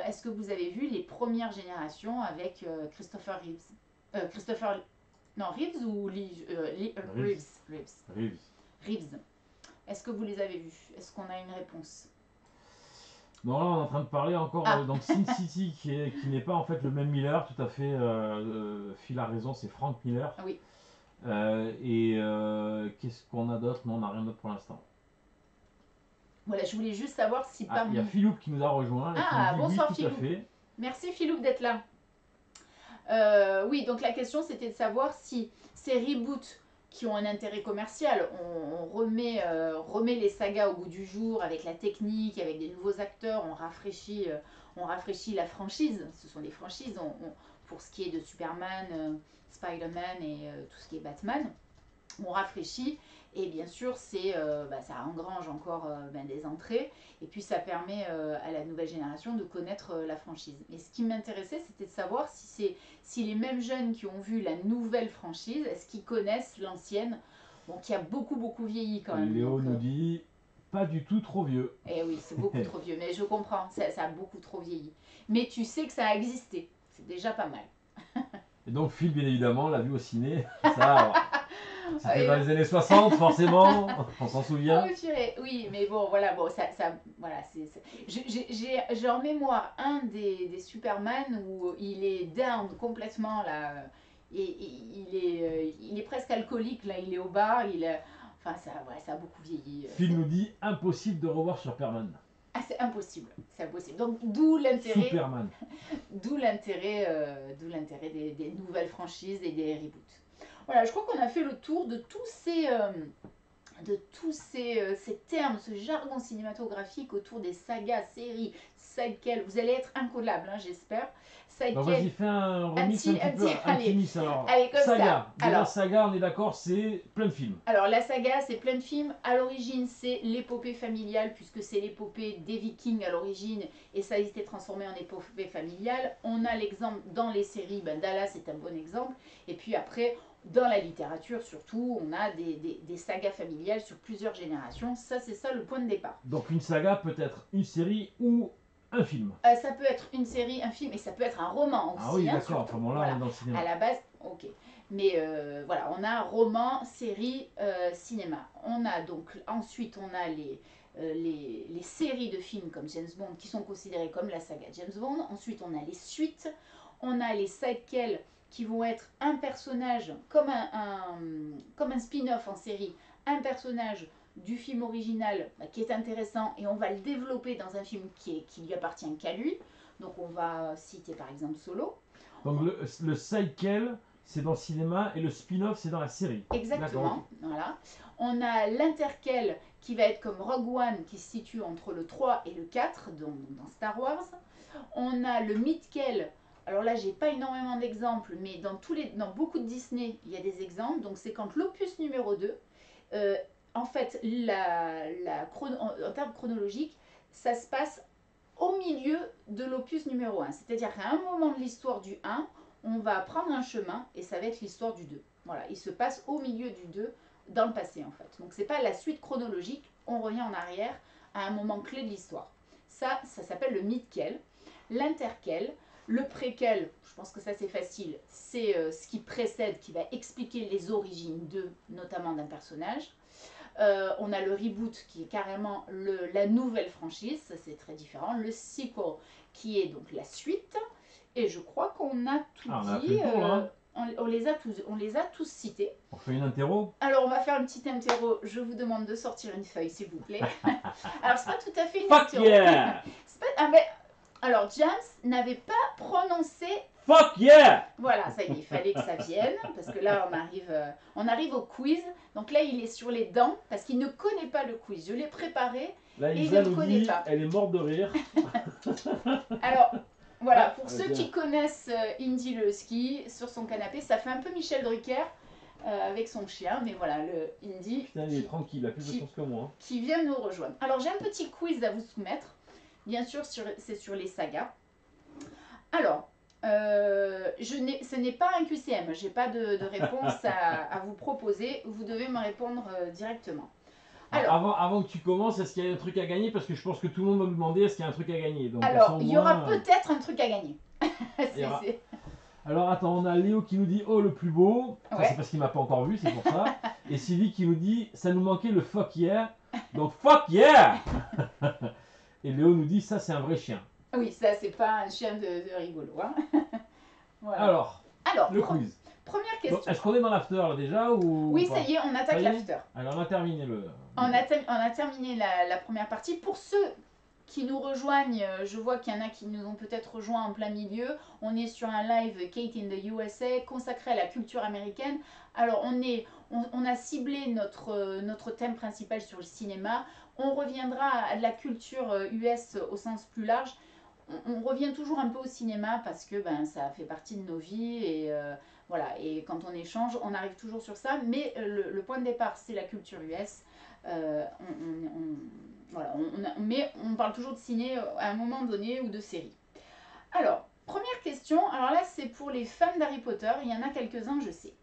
S1: est-ce que vous avez vu les premières générations avec Christopher Reeves Christopher, non, Reeves ou
S2: Reeves.
S1: Reeves. Reeves. Est-ce que vous les avez vus? Est-ce qu'on a une réponse?
S2: Non, là, on est en train de parler encore donc Sin City, qui n'est pas en fait le même Miller, tout à fait. Phil a raison, c'est Frank Miller.
S1: Ah oui.
S2: Qu'est-ce qu'on a d'autre? Non, on n'a rien d'autre pour l'instant.
S1: Voilà, je voulais juste savoir si
S2: Il y a Philou qui nous a rejoint. Et qui nous dit,
S1: bonsoir
S2: oui, tout à fait.
S1: Merci Philou d'être là. Oui, donc la question c'était de savoir si ces reboots qui ont un intérêt commercial, on remet les sagas au goût du jour avec la technique, avec des nouveaux acteurs, on rafraîchit la franchise. Ce sont des franchises pour ce qui est de Superman, Spider-Man et tout ce qui est Batman. On rafraîchit et bien sûr ça engrange encore des entrées et puis ça permet à la nouvelle génération de connaître la franchise. Mais ce qui m'intéressait, c'était de savoir si les mêmes jeunes qui ont vu la nouvelle franchise, est-ce qu'ils connaissent l'ancienne, bon, qui a beaucoup vieilli quand même.
S2: Léo nous dit pas du tout trop vieux.
S1: Eh oui, c'est beaucoup trop vieux, mais je comprends, ça a beaucoup trop vieilli. Mais tu sais que ça a existé, c'est déjà pas mal.
S2: Et donc Phil, bien évidemment, l'a vu au ciné. Ça, c'était dans les années 60, forcément, on s'en souvient.
S1: Oui, mais bon, voilà, voilà, j'ai en mémoire un des Superman où il est down complètement là, et il est presque alcoolique là, il est au bar, enfin ça a beaucoup vieilli.
S2: Phil nous dit impossible de revoir Superman.
S1: Ah, c'est impossible, c'est impossible. Donc d'où l'intérêt.
S2: Superman.
S1: D'où l'intérêt des nouvelles franchises et des reboots. Voilà, je crois qu'on a fait le tour de tous ces termes, ce jargon cinématographique autour des sagas, séries, sidequels. Vous allez être incollable, hein, j'espère.
S2: Donc vas-y, fais un remix un petit mix alors.
S1: Allez, comme
S2: saga.
S1: ça.
S2: Déjà, alors, saga, on est d'accord, c'est plein de films.
S1: Alors la saga, c'est plein de films. À l'origine, c'est l'épopée familiale, puisque c'est l'épopée des Vikings à l'origine, et ça a été transformé en épopée familiale. On a l'exemple dans les séries, Dallas est un bon exemple. Et puis après, dans la littérature surtout, on a des sagas familiales sur plusieurs générations. Ça, c'est ça le point de départ.
S2: Donc une saga peut être une série ou un film.
S1: Ça peut être une série, un film, et ça peut être un roman aussi.
S2: Ah oui, d'accord, à ce moment-là, on est dans le cinéma.
S1: À la base, ok. Mais voilà, on a roman, série, cinéma. On a donc, ensuite, on a les séries de films comme James Bond qui sont considérées comme la saga James Bond. Ensuite, on a les suites. On a les sidequels qui vont être un personnage, comme un spin-off en série, un personnage du film original qui est intéressant et on va le développer dans un film qui lui appartient qu'à lui. Donc on va citer par exemple Solo.
S2: Donc le sidequel, c'est dans le cinéma et le spin-off, c'est dans la série.
S1: Exactement, voilà. On a l'interquel qui va être comme Rogue One qui se situe entre le 3 et le 4 dans Star Wars. On a le midquel. Alors là, j'ai pas énormément d'exemples, mais dans beaucoup de Disney, il y a des exemples. Donc c'est quand l'opus numéro 2, en fait, en termes chronologiques, ça se passe au milieu de l'opus numéro 1. C'est-à-dire qu'à un moment de l'histoire du 1, on va prendre un chemin et ça va être l'histoire du 2. Voilà, il se passe au milieu du 2, dans le passé en fait. Donc c'est pas la suite chronologique, on revient en arrière à un moment clé de l'histoire. Ça s'appelle le midquel. L'interquel, le préquel, je pense que ça c'est facile, c'est ce qui précède, qui va expliquer les origines notamment d'un personnage. On a le reboot qui est carrément la nouvelle franchise, ça c'est très différent. Le sequel qui est donc la suite. Et je crois qu'on a tout
S2: Ah, on a
S1: dit.
S2: fait le tour, là, hein.
S1: On les a tous cités.
S2: On fait une interro.
S1: Alors on va faire une petite interro. Je vous demande de sortir une feuille s'il vous plaît. Alors c'est pas tout à fait une
S2: Fuck
S1: interro.
S2: yeah!
S1: C'est pas- ah, mais- alors James n'avait pas prononcé.
S2: Fuck yeah!
S1: Voilà, ça il fallait que ça vienne parce que là on arrive au quiz. Donc là il est sur les dents parce qu'il ne connaît pas le quiz. Je l'ai préparé.
S2: Là,
S1: Et
S2: Isa
S1: il ne
S2: nous
S1: connaît
S2: dit,
S1: pas.
S2: elle est morte de rire.
S1: Alors voilà,
S2: Ah,
S1: pour ceux
S2: bien.
S1: qui connaissent Indy le ski sur son canapé, ça fait un peu Michel Drucker avec son chien, mais voilà, le Indy
S2: Putain, il est tranquille, il a plus de chance que moi, hein.
S1: qui vient nous rejoindre. Alors j'ai un petit quiz à vous soumettre. Bien sûr, c'est sur les sagas. Alors, ce n'est pas un QCM, j'ai pas de réponse à vous proposer. Vous devez me répondre directement. Alors,
S2: Avant que tu commences, est-ce qu'il y a un truc à gagner? Parce que je pense que tout le monde va nous demander est-ce qu'il y a un truc à gagner. Donc,
S1: alors il y aura
S2: moins,
S1: peut-être un truc à gagner.
S2: il y aura-
S1: C'est-
S2: Alors attends, on a Léo qui nous dit oh le plus beau. Ça,
S1: Ouais.
S2: c'est parce qu'il m'a pas encore vu, c'est pour ça. Et Sylvie qui nous dit ça nous manquait le fuck yeah. Donc fuck yeah. Et Léo nous dit ça c'est un vrai chien.
S1: Oui, ça c'est pas un chien de rigolo. Hein. Voilà.
S2: Alors, le
S1: Première
S2: quiz.
S1: question.
S2: Donc, est-ce qu'on est dans l'after là déjà ou
S1: Oui,
S2: pas?
S1: ça y est, on attaque
S2: Ça y est
S1: l'after.
S2: Alors on a terminé le.
S1: On a terminé la première partie. Pour ceux qui nous rejoignent, je vois qu'il y en a qui nous ont peut-être rejoints en plein milieu. On est sur un live Kate in the USA consacré à la culture américaine. Alors on a ciblé notre thème principal sur le cinéma. On reviendra à la culture US au sens plus large. On revient toujours un peu au cinéma parce que ça fait partie de nos vies et voilà. Et quand on échange, on arrive toujours sur ça. Mais le point de départ, c'est la culture US. Mais on parle toujours de ciné à un moment donné ou de série. Alors, première question. Alors là, c'est pour les fans d'Harry Potter. Il y en a quelques-uns, je sais.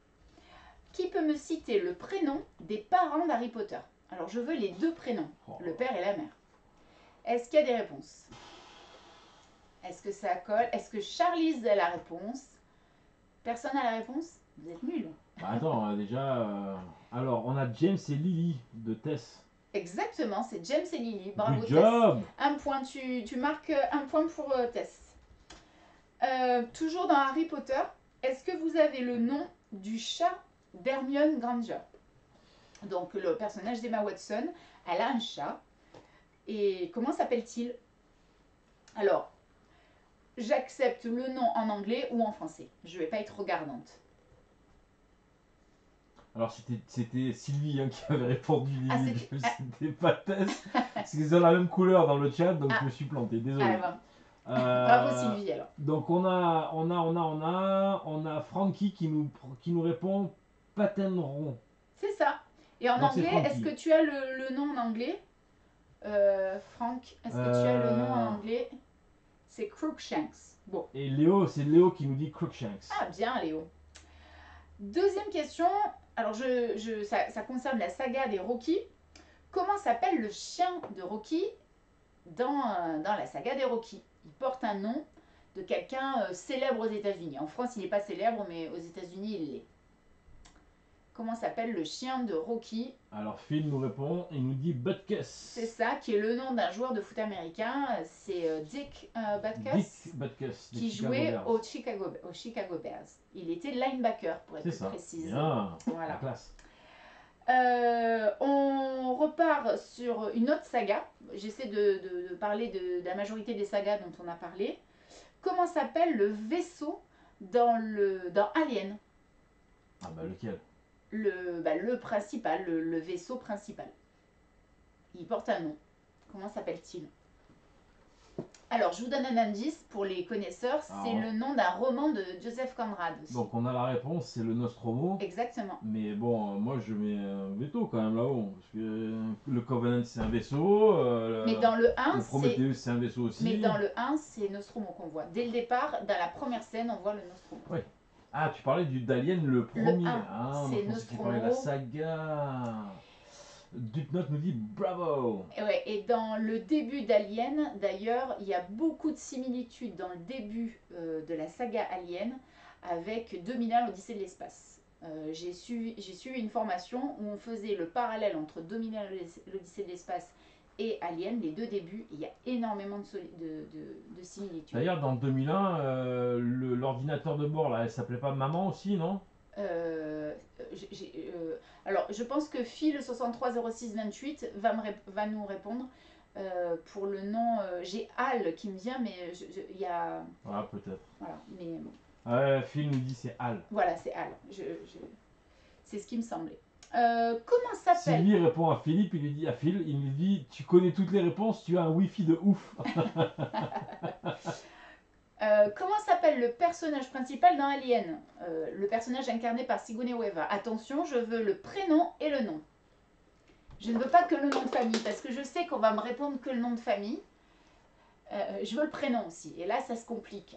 S1: Qui peut me citer le prénom des parents d'Harry Potter? Alors, je veux les deux prénoms, le père et la mère. Est-ce qu'il y a des réponses? Est-ce que ça colle? Est-ce que Charlize a la réponse? Personne n'a la réponse? Vous êtes nuls.
S2: Bah, attends, déjà. Alors, on a James et Lily de Tess.
S1: Exactement, c'est James et Lily. Bravo,
S2: Good
S1: Tess.
S2: job.
S1: Un point, tu marques un point pour Tess. Toujours dans Harry Potter, est-ce que vous avez le nom du chat d'Hermione Granger? Donc, le personnage d'Emma Watson, elle a un chat. Et comment s'appelle-t-il? Alors, j'accepte le nom en anglais ou en français. Je ne vais pas être regardante.
S2: Alors c'était Sylvie hein, qui avait répondu Lily,
S1: Ah, c'était-
S2: c'était pas Tess. Parce qu'ils ont la même couleur dans le chat, donc je me suis planté, désolé.
S1: Ah, bon. Bravo Sylvie alors.
S2: Donc on a Frankie qui nous répond Patenron.
S1: C'est ça. Et en
S2: Donc, c'est
S1: anglais,
S2: Frankie.
S1: est-ce que tu as le nom en anglais? Franck, est-ce que tu as le nom en anglais? C'est Crookshanks. Bon.
S2: Et Léo, c'est Léo qui nous dit Crookshanks.
S1: Ah bien Léo. Deuxième question. Alors ça concerne la saga des Rocky. Comment s'appelle le chien de Rocky dans la saga des Rocky? Il porte un nom de quelqu'un célèbre aux États-Unis. En France, il n'est pas célèbre, mais aux États-Unis, il l'est. Comment s'appelle le chien de Rocky?
S2: Alors Phil nous répond, il nous dit Butkus.
S1: C'est ça, qui est le nom d'un joueur de foot américain. C'est Dick Butkus,
S2: Dick Butkus. des
S1: qui
S2: Chicago
S1: jouait
S2: Bears.
S1: au Chicago Bears. Il était linebacker, pour être
S2: C'est
S1: plus
S2: ça.
S1: précise.
S2: Bien.
S1: Voilà.
S2: La classe.
S1: On repart sur une autre saga. J'essaie de parler de la majorité des sagas dont on a parlé. Comment s'appelle le vaisseau dans Alien?
S2: Ah bah lequel?
S1: Le principal, le vaisseau principal. Il porte un nom. Comment s'appelle-t-il? Alors, je vous donne un indice pour les connaisseurs. C'est
S2: Alors.
S1: le nom d'un roman de Joseph Conrad.
S2: Donc on a la réponse, c'est le Nostromo.
S1: Exactement.
S2: Mais bon, moi je mets un veto quand même là-haut. Parce que le Covenant c'est un vaisseau.
S1: Mais dans le 1,
S2: le Prometheus c'est un vaisseau aussi.
S1: Mais dans le 1, c'est Nostromo qu'on voit. Dès le départ, dans la première scène, on voit le Nostromo.
S2: Oui. Ah, tu parlais d'Alien le premier.
S1: un,
S2: Ah,
S1: c'est
S2: moi, je pensais qu'il parlait de la saga. Dupnote nous dit bravo.
S1: Et dans le début d'Alien, d'ailleurs, il y a beaucoup de similitudes dans le début de la saga Alien avec 2001, l'Odyssée de l'espace. J'ai suivi une formation où on faisait le parallèle entre Dominer l'Odyssée de l'espace et Alien, les deux débuts, et il y a énormément de similitudes.
S2: D'ailleurs, dans 2001, l'ordinateur de bord, là, elle s'appelait pas Maman aussi, non?
S1: Euh, alors, je pense que Phil 630628 va nous répondre. Pour le nom, j'ai Al qui me vient, mais il y a.
S2: Ah, peut-être.
S1: Voilà, mais
S2: Phil nous dit c'est Al.
S1: voilà, c'est Al. C'est ce qui me semblait. Comment s'appelle
S2: Sylvie répond à Philippe, il lui dit à Phil, il lui dit tu connais toutes les réponses, tu as un wifi de ouf.
S1: Comment s'appelle le personnage principal dans Alien le personnage incarné par Sigourney Weaver. Attention, je veux le prénom et le nom. Je ne veux pas que le nom de famille, parce que je sais qu'on va me répondre que le nom de famille. Je veux le prénom aussi, et là ça se complique.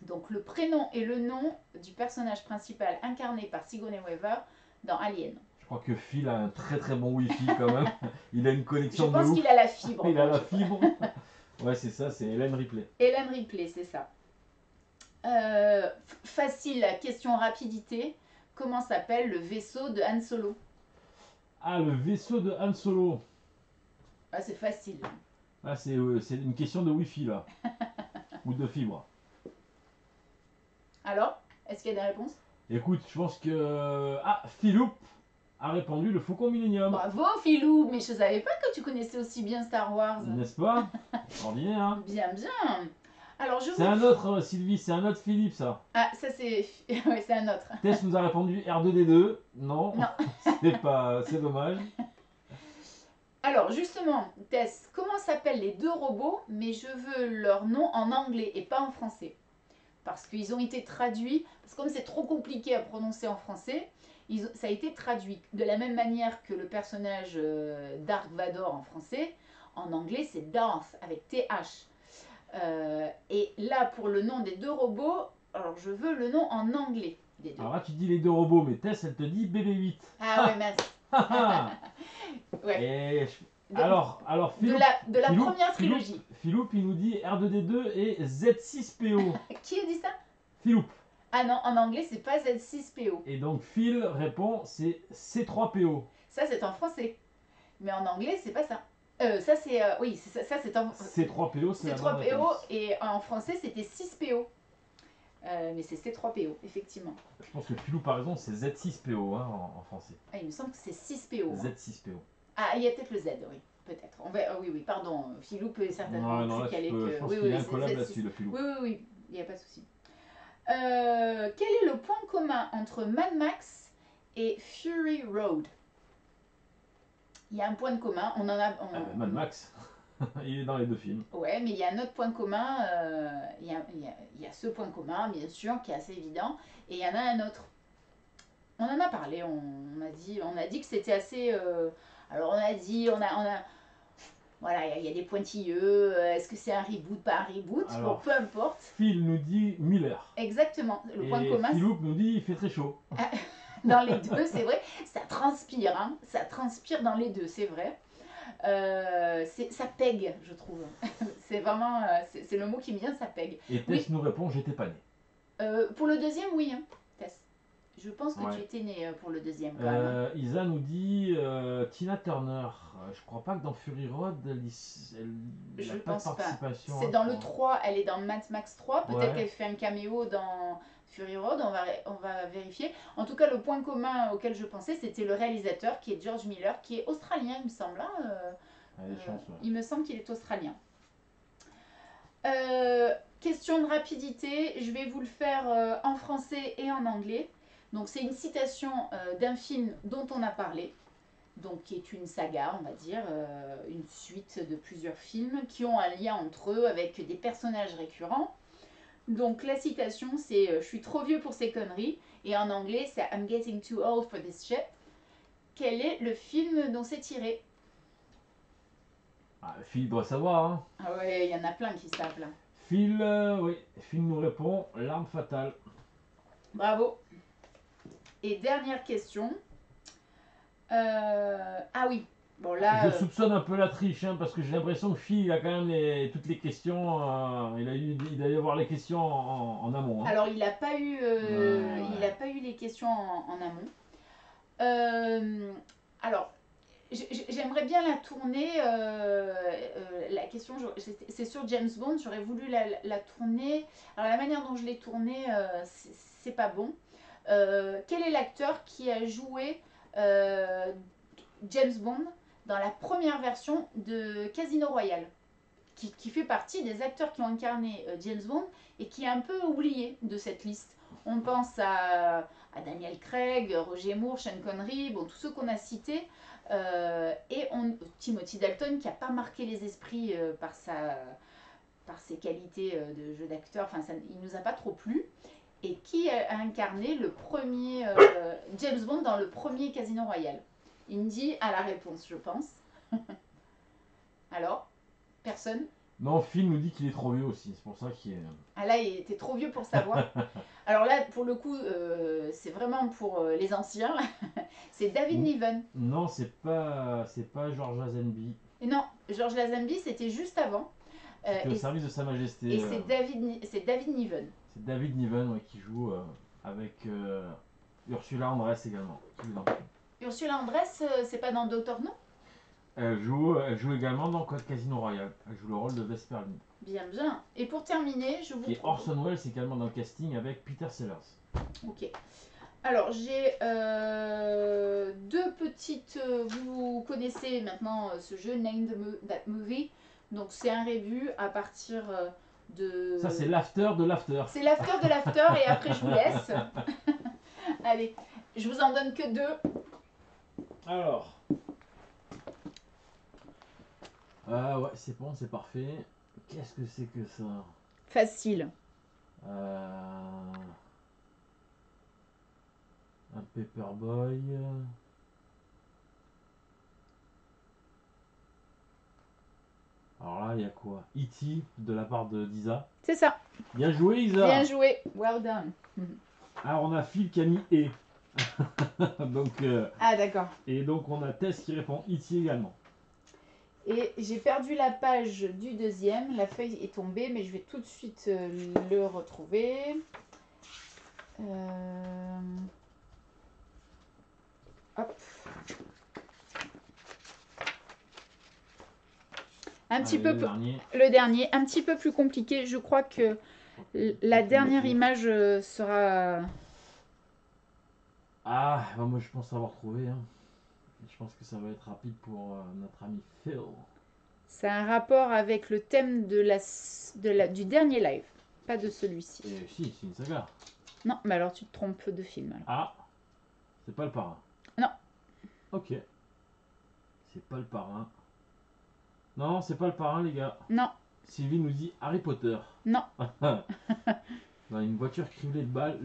S1: Donc le prénom et le nom du personnage principal incarné par Sigourney Weaver dans Alien.
S2: Je crois que Phil a un très très bon wifi quand même. Il a une
S1: Je
S2: connexion de
S1: pense
S2: ouf.
S1: qu'il a la fibre.
S2: Il a la fibre. Ouais, c'est ça, c'est Hélène Ripley.
S1: Hélène Ripley, c'est ça. Facile, question rapidité. Comment s'appelle le vaisseau de Han Solo?
S2: Ah, le vaisseau de Han Solo.
S1: Ah, c'est facile.
S2: Ah, c'est une question de wifi là. Ou de fibre.
S1: Alors, est-ce qu'il y a des réponses?
S2: Écoute, je pense que... Ah, Philou a répondu le Faucon Millenium.
S1: Bravo Philou, mais je savais pas que tu connaissais aussi bien Star Wars.
S2: N'est-ce pas? Extraordinaire, hein?
S1: Bien, bien. Alors je
S2: C'est un autre, Sylvie, c'est un autre Philippe, ça.
S1: Ah, ça c'est... oui, c'est un autre.
S2: Tess nous a répondu R2D2. Non,
S1: Non.
S2: c'est dommage.
S1: Alors justement, Tess, comment s'appellent les deux robots, mais je veux leur nom en anglais et pas en français? Parce qu'ils ont été traduits, parce que comme c'est trop compliqué à prononcer en français, ça a été traduit de la même manière que le personnage Dark Vador en français. En anglais, c'est Darth avec TH. Et là, pour le nom des deux robots, alors je veux le nom en anglais des deux.
S2: Alors là, tu dis les deux robots, mais Tess, elle te dit BB-8.
S1: Ah ouais, mince. Ouais.
S2: Et alors Philippe,
S1: de la première trilogie.
S2: Philippe, il nous dit R2D2 et Z6PO.
S1: Qui a dit ça?
S2: Philippe.
S1: Ah non, en anglais, c'est pas Z6PO.
S2: Et donc Phil répond, c'est C3PO.
S1: Ça, c'est en français. Mais en anglais, c'est pas ça. Ça, c'est... oui, ça c'est en...
S2: C3PO, c'est la bonne
S1: C3PO,
S2: réponse.
S1: et en français, c'était 6PO. Mais c'est C3PO, effectivement.
S2: Je pense que Philippe a raison, c'est Z6PO hein, en français.
S1: Ah, il me semble que c'est 6PO. Hein.
S2: Z6PO.
S1: Ah, il y a peut-être le Z, oui. Peut-être. Oui, pardon. Philou peut certainement
S2: Non, là,
S1: plus calé
S2: je
S1: que...
S2: pense
S1: Oui,
S2: qu'il est
S1: c'est
S2: incollable
S1: Z6.
S2: là-dessus, le Philippe.
S1: Oui, il n'y a pas de souci. Quel est le point commun entre Mad Max et Fury Road? Il y a un point de commun. On en a...
S2: Mad Max, il est dans les deux films.
S1: Ouais, mais il y a un autre point commun. Il y a ce point commun, bien sûr, qui est assez évident. Et il y en a un autre. On en a parlé. On a dit que c'était assez... alors on a dit... Voilà, il y a des pointilleux. Est-ce que c'est un reboot, pas un reboot?
S2: Alors,
S1: bon, peu importe.
S2: Phil nous dit Miller.
S1: Exactement. Le point commun,
S2: Philippe nous dit il fait très chaud.
S1: dans les deux, c'est vrai. Ça transpire, hein. Ça transpire dans les deux, c'est vrai. Ça pègue, je trouve. C'est vraiment... c'est le mot qui me vient, ça pègue.
S2: Et Tess nous répond j'étais pas né.
S1: Pour le deuxième, oui, hein, Tess. Je pense que
S2: Ouais.
S1: tu étais né pour le deuxième, quand même.
S2: Isa nous dit Tina Turner. Je crois pas que dans Fury Road, elle
S1: Je
S2: a pas de
S1: pense pas.
S2: participation.
S1: C'est
S2: hein,
S1: dans
S2: je
S1: le
S2: crois.
S1: 3, elle est dans Mad Max 3. Peut-être
S2: Ouais.
S1: qu'elle fait un caméo dans Fury Road, on va vérifier. En tout cas, le point commun auquel je pensais, c'était le réalisateur, qui est George Miller, qui est australien, il me semble. Hein, il me semble qu'il est australien. Question de rapidité, je vais vous le faire en français et en anglais. Donc c'est une citation d'un film dont on a parlé, donc qui est une saga, on va dire, une suite de plusieurs films qui ont un lien entre eux avec des personnages récurrents. Donc la citation c'est je suis trop vieux pour ces conneries, et en anglais c'est I'm getting too old for this shit. Quel est le film dont c'est tiré?
S2: Ah, Phil doit savoir. Hein.
S1: Ah ouais, il y en a plein qui savent là.
S2: Phil, oui, Phil nous répond L'arme fatale.
S1: Bravo. Et dernière question. Ah oui, Bon là,
S2: Je soupçonne un peu la triche, hein, parce que j'ai l'impression que Phil, il a quand même toutes les questions. Il a dû avoir les questions en amont. Hein.
S1: alors il n'a pas eu, il a
S2: Ouais.
S1: pas eu les questions en amont. Euh, alors, j'aimerais bien la tourner. La question, c'est sur James Bond. J'aurais voulu la tourner. Alors, la manière dont je l'ai tournée, c'est pas bon. Quel est l'acteur qui a joué James Bond dans la première version de Casino Royale qui fait partie des acteurs qui ont incarné James Bond et qui est un peu oublié de cette liste. On pense à Daniel Craig, Roger Moore, Sean Connery, bon, tous ceux qu'on a cités. Timothy Dalton qui n'a pas marqué les esprits par ses qualités de jeu d'acteur, enfin, il nous a pas trop plu. Et qui a incarné le premier James Bond dans le premier Casino Royale. Indy a la réponse, je pense. Alors, personne.
S2: Non, Phil nous dit qu'il est trop vieux aussi. C'est pour ça qu'il est.
S1: Ah là, il était trop vieux pour savoir. Alors là, pour le coup, c'est vraiment pour les anciens. C'est David Niven.
S2: Non, c'est pas George Lazenby.
S1: Et non, George Lazenby, c'était juste avant.
S2: C'était au service de Sa Majesté.
S1: Et c'est David Niven.
S2: C'est David Niven ouais, qui joue avec Ursula Andress également.
S1: Ursula Andress, c'est pas dans Doctor No?
S2: Elle joue également dans Code Casino Royale. Elle joue le rôle de Vesper Lynd.
S1: Bien, bien. Et pour terminer, je vous
S2: Et Orson Welles également dans le casting avec Peter Sellers.
S1: Ok. Alors, j'ai deux petites... vous connaissez maintenant ce jeu, Name That Movie. Donc, c'est un review à partir de...
S2: Ça, c'est l'after de l'after.
S1: C'est l'after de l'after et après, je vous laisse. Allez, je vous en donne que deux.
S2: Alors... ouais, c'est bon, c'est parfait. Qu'est-ce que c'est que ça?
S1: Facile.
S2: Un Paperboy. Alors là, il y a quoi? E.T. de la part de d'Isa.
S1: C'est ça.
S2: Bien joué, Isa.
S1: Bien joué. Well done.
S2: Alors on a Phil qui a mis E. donc,
S1: Ah d'accord.
S2: et donc on a Tess qui répond E.T. également.
S1: Et j'ai perdu la page du deuxième. La feuille est tombée, mais je vais tout de suite le retrouver. Hop. Un petit peu le dernier, un petit peu plus compliqué. Je crois que la dernière image sera...
S2: Ah, bah moi je pense avoir trouvé. Hein. Je pense que ça va être rapide pour notre ami Phil.
S1: C'est un rapport avec le thème du dernier live, pas de celui-ci.
S2: Si, c'est une saga.
S1: Non, mais alors tu te trompes de film. Alors.
S2: Ah, c'est pas le parrain.
S1: Non.
S2: Ok. C'est pas le parrain. Non, c'est pas le parrain, les gars.
S1: Non.
S2: Sylvie nous dit Harry Potter.
S1: Non.
S2: Dans une voiture criblée de balles.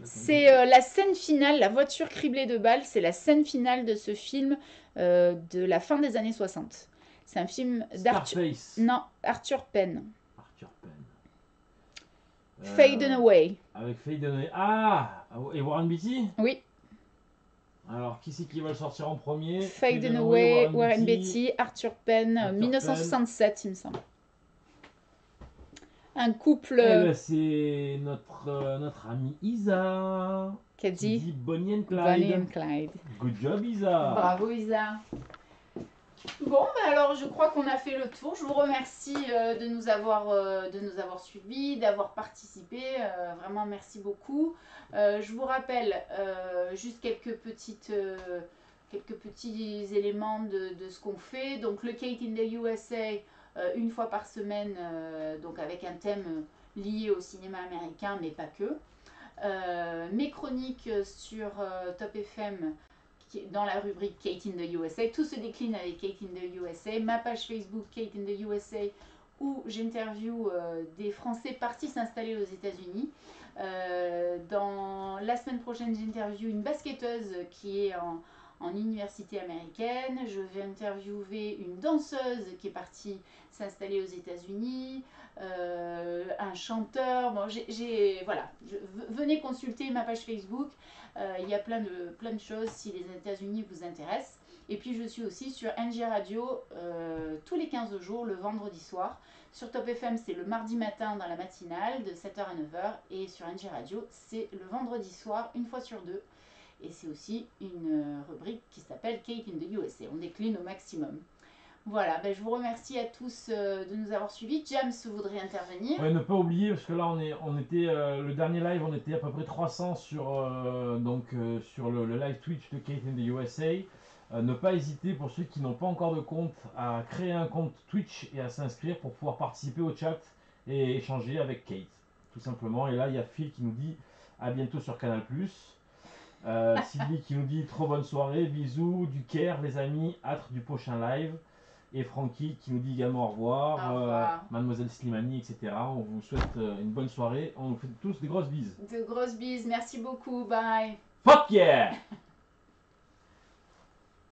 S1: C'est la scène finale, la voiture criblée de balles, c'est la scène finale de ce film de la fin des années 60. C'est un film d'Arthur... Non, Arthur Penn.
S2: Arthur Penn.
S1: Fade Away.
S2: Avec Fade Away. Ah, et Warren Beatty?
S1: Oui.
S2: Alors, qui c'est qui va le sortir en premier?
S1: Fade Away, Warren Beatty, Arthur Penn, 1967, il me semble. Un couple...
S2: Eh ben, c'est notre ami Isa.
S1: Qui dit
S2: Bonnie and Clyde.
S1: Bonnie and Clyde.
S2: Good job, Isa.
S1: Bravo, Isa. Bon, bah alors je crois qu'on a fait le tour. Je vous remercie de nous avoir suivis, d'avoir participé. Vraiment, merci beaucoup. Je vous rappelle juste quelques petits éléments de ce qu'on fait. Donc, le Kate in the USA, une fois par semaine, donc avec un thème lié au cinéma américain, mais pas que. Mes chroniques sur Top FM dans la rubrique Kate in the USA. Tout se décline avec Kate in the USA. Ma page Facebook Kate in the USA où j'interviewe des Français partis s'installer aux États-Unis. Dans la semaine prochaine, j'interviewe une basketteuse qui est en université américaine. Je vais interviewer une danseuse qui est partie s'installer aux États-Unis. Un chanteur. Bon, voilà. Venez consulter ma page Facebook. Il y a plein de choses si les États-Unis vous intéressent. Et puis je suis aussi sur NJ Radio tous les 15 jours, le vendredi soir. Sur Top FM, c'est le mardi matin dans la matinale de 7h à 9h. Et sur NJ Radio, c'est le vendredi soir, une fois sur deux. Et c'est aussi une rubrique qui s'appelle Kate in the USA. On décline au maximum. Voilà, ben je vous remercie à tous de nous avoir suivis. James voudrait intervenir.
S2: Ouais, ne pas oublier, parce que là, on était le dernier live, on était à peu près 300 sur, sur le live Twitch de Kate in the USA. Ne pas hésiter, pour ceux qui n'ont pas encore de compte, à créer un compte Twitch et à s'inscrire pour pouvoir participer au chat et échanger avec Kate, tout simplement. Et là, il y a Phil qui nous dit à bientôt sur Canal+. Sylvie qui nous dit trop bonne soirée, bisous, du Caire les amis, hâte du prochain live. Et Francky qui nous dit également au revoir, Mademoiselle Slimani, etc. On vous souhaite une bonne soirée, on vous fait tous des grosses bises.
S1: De grosses bises, merci beaucoup, bye.
S2: Fuck yeah!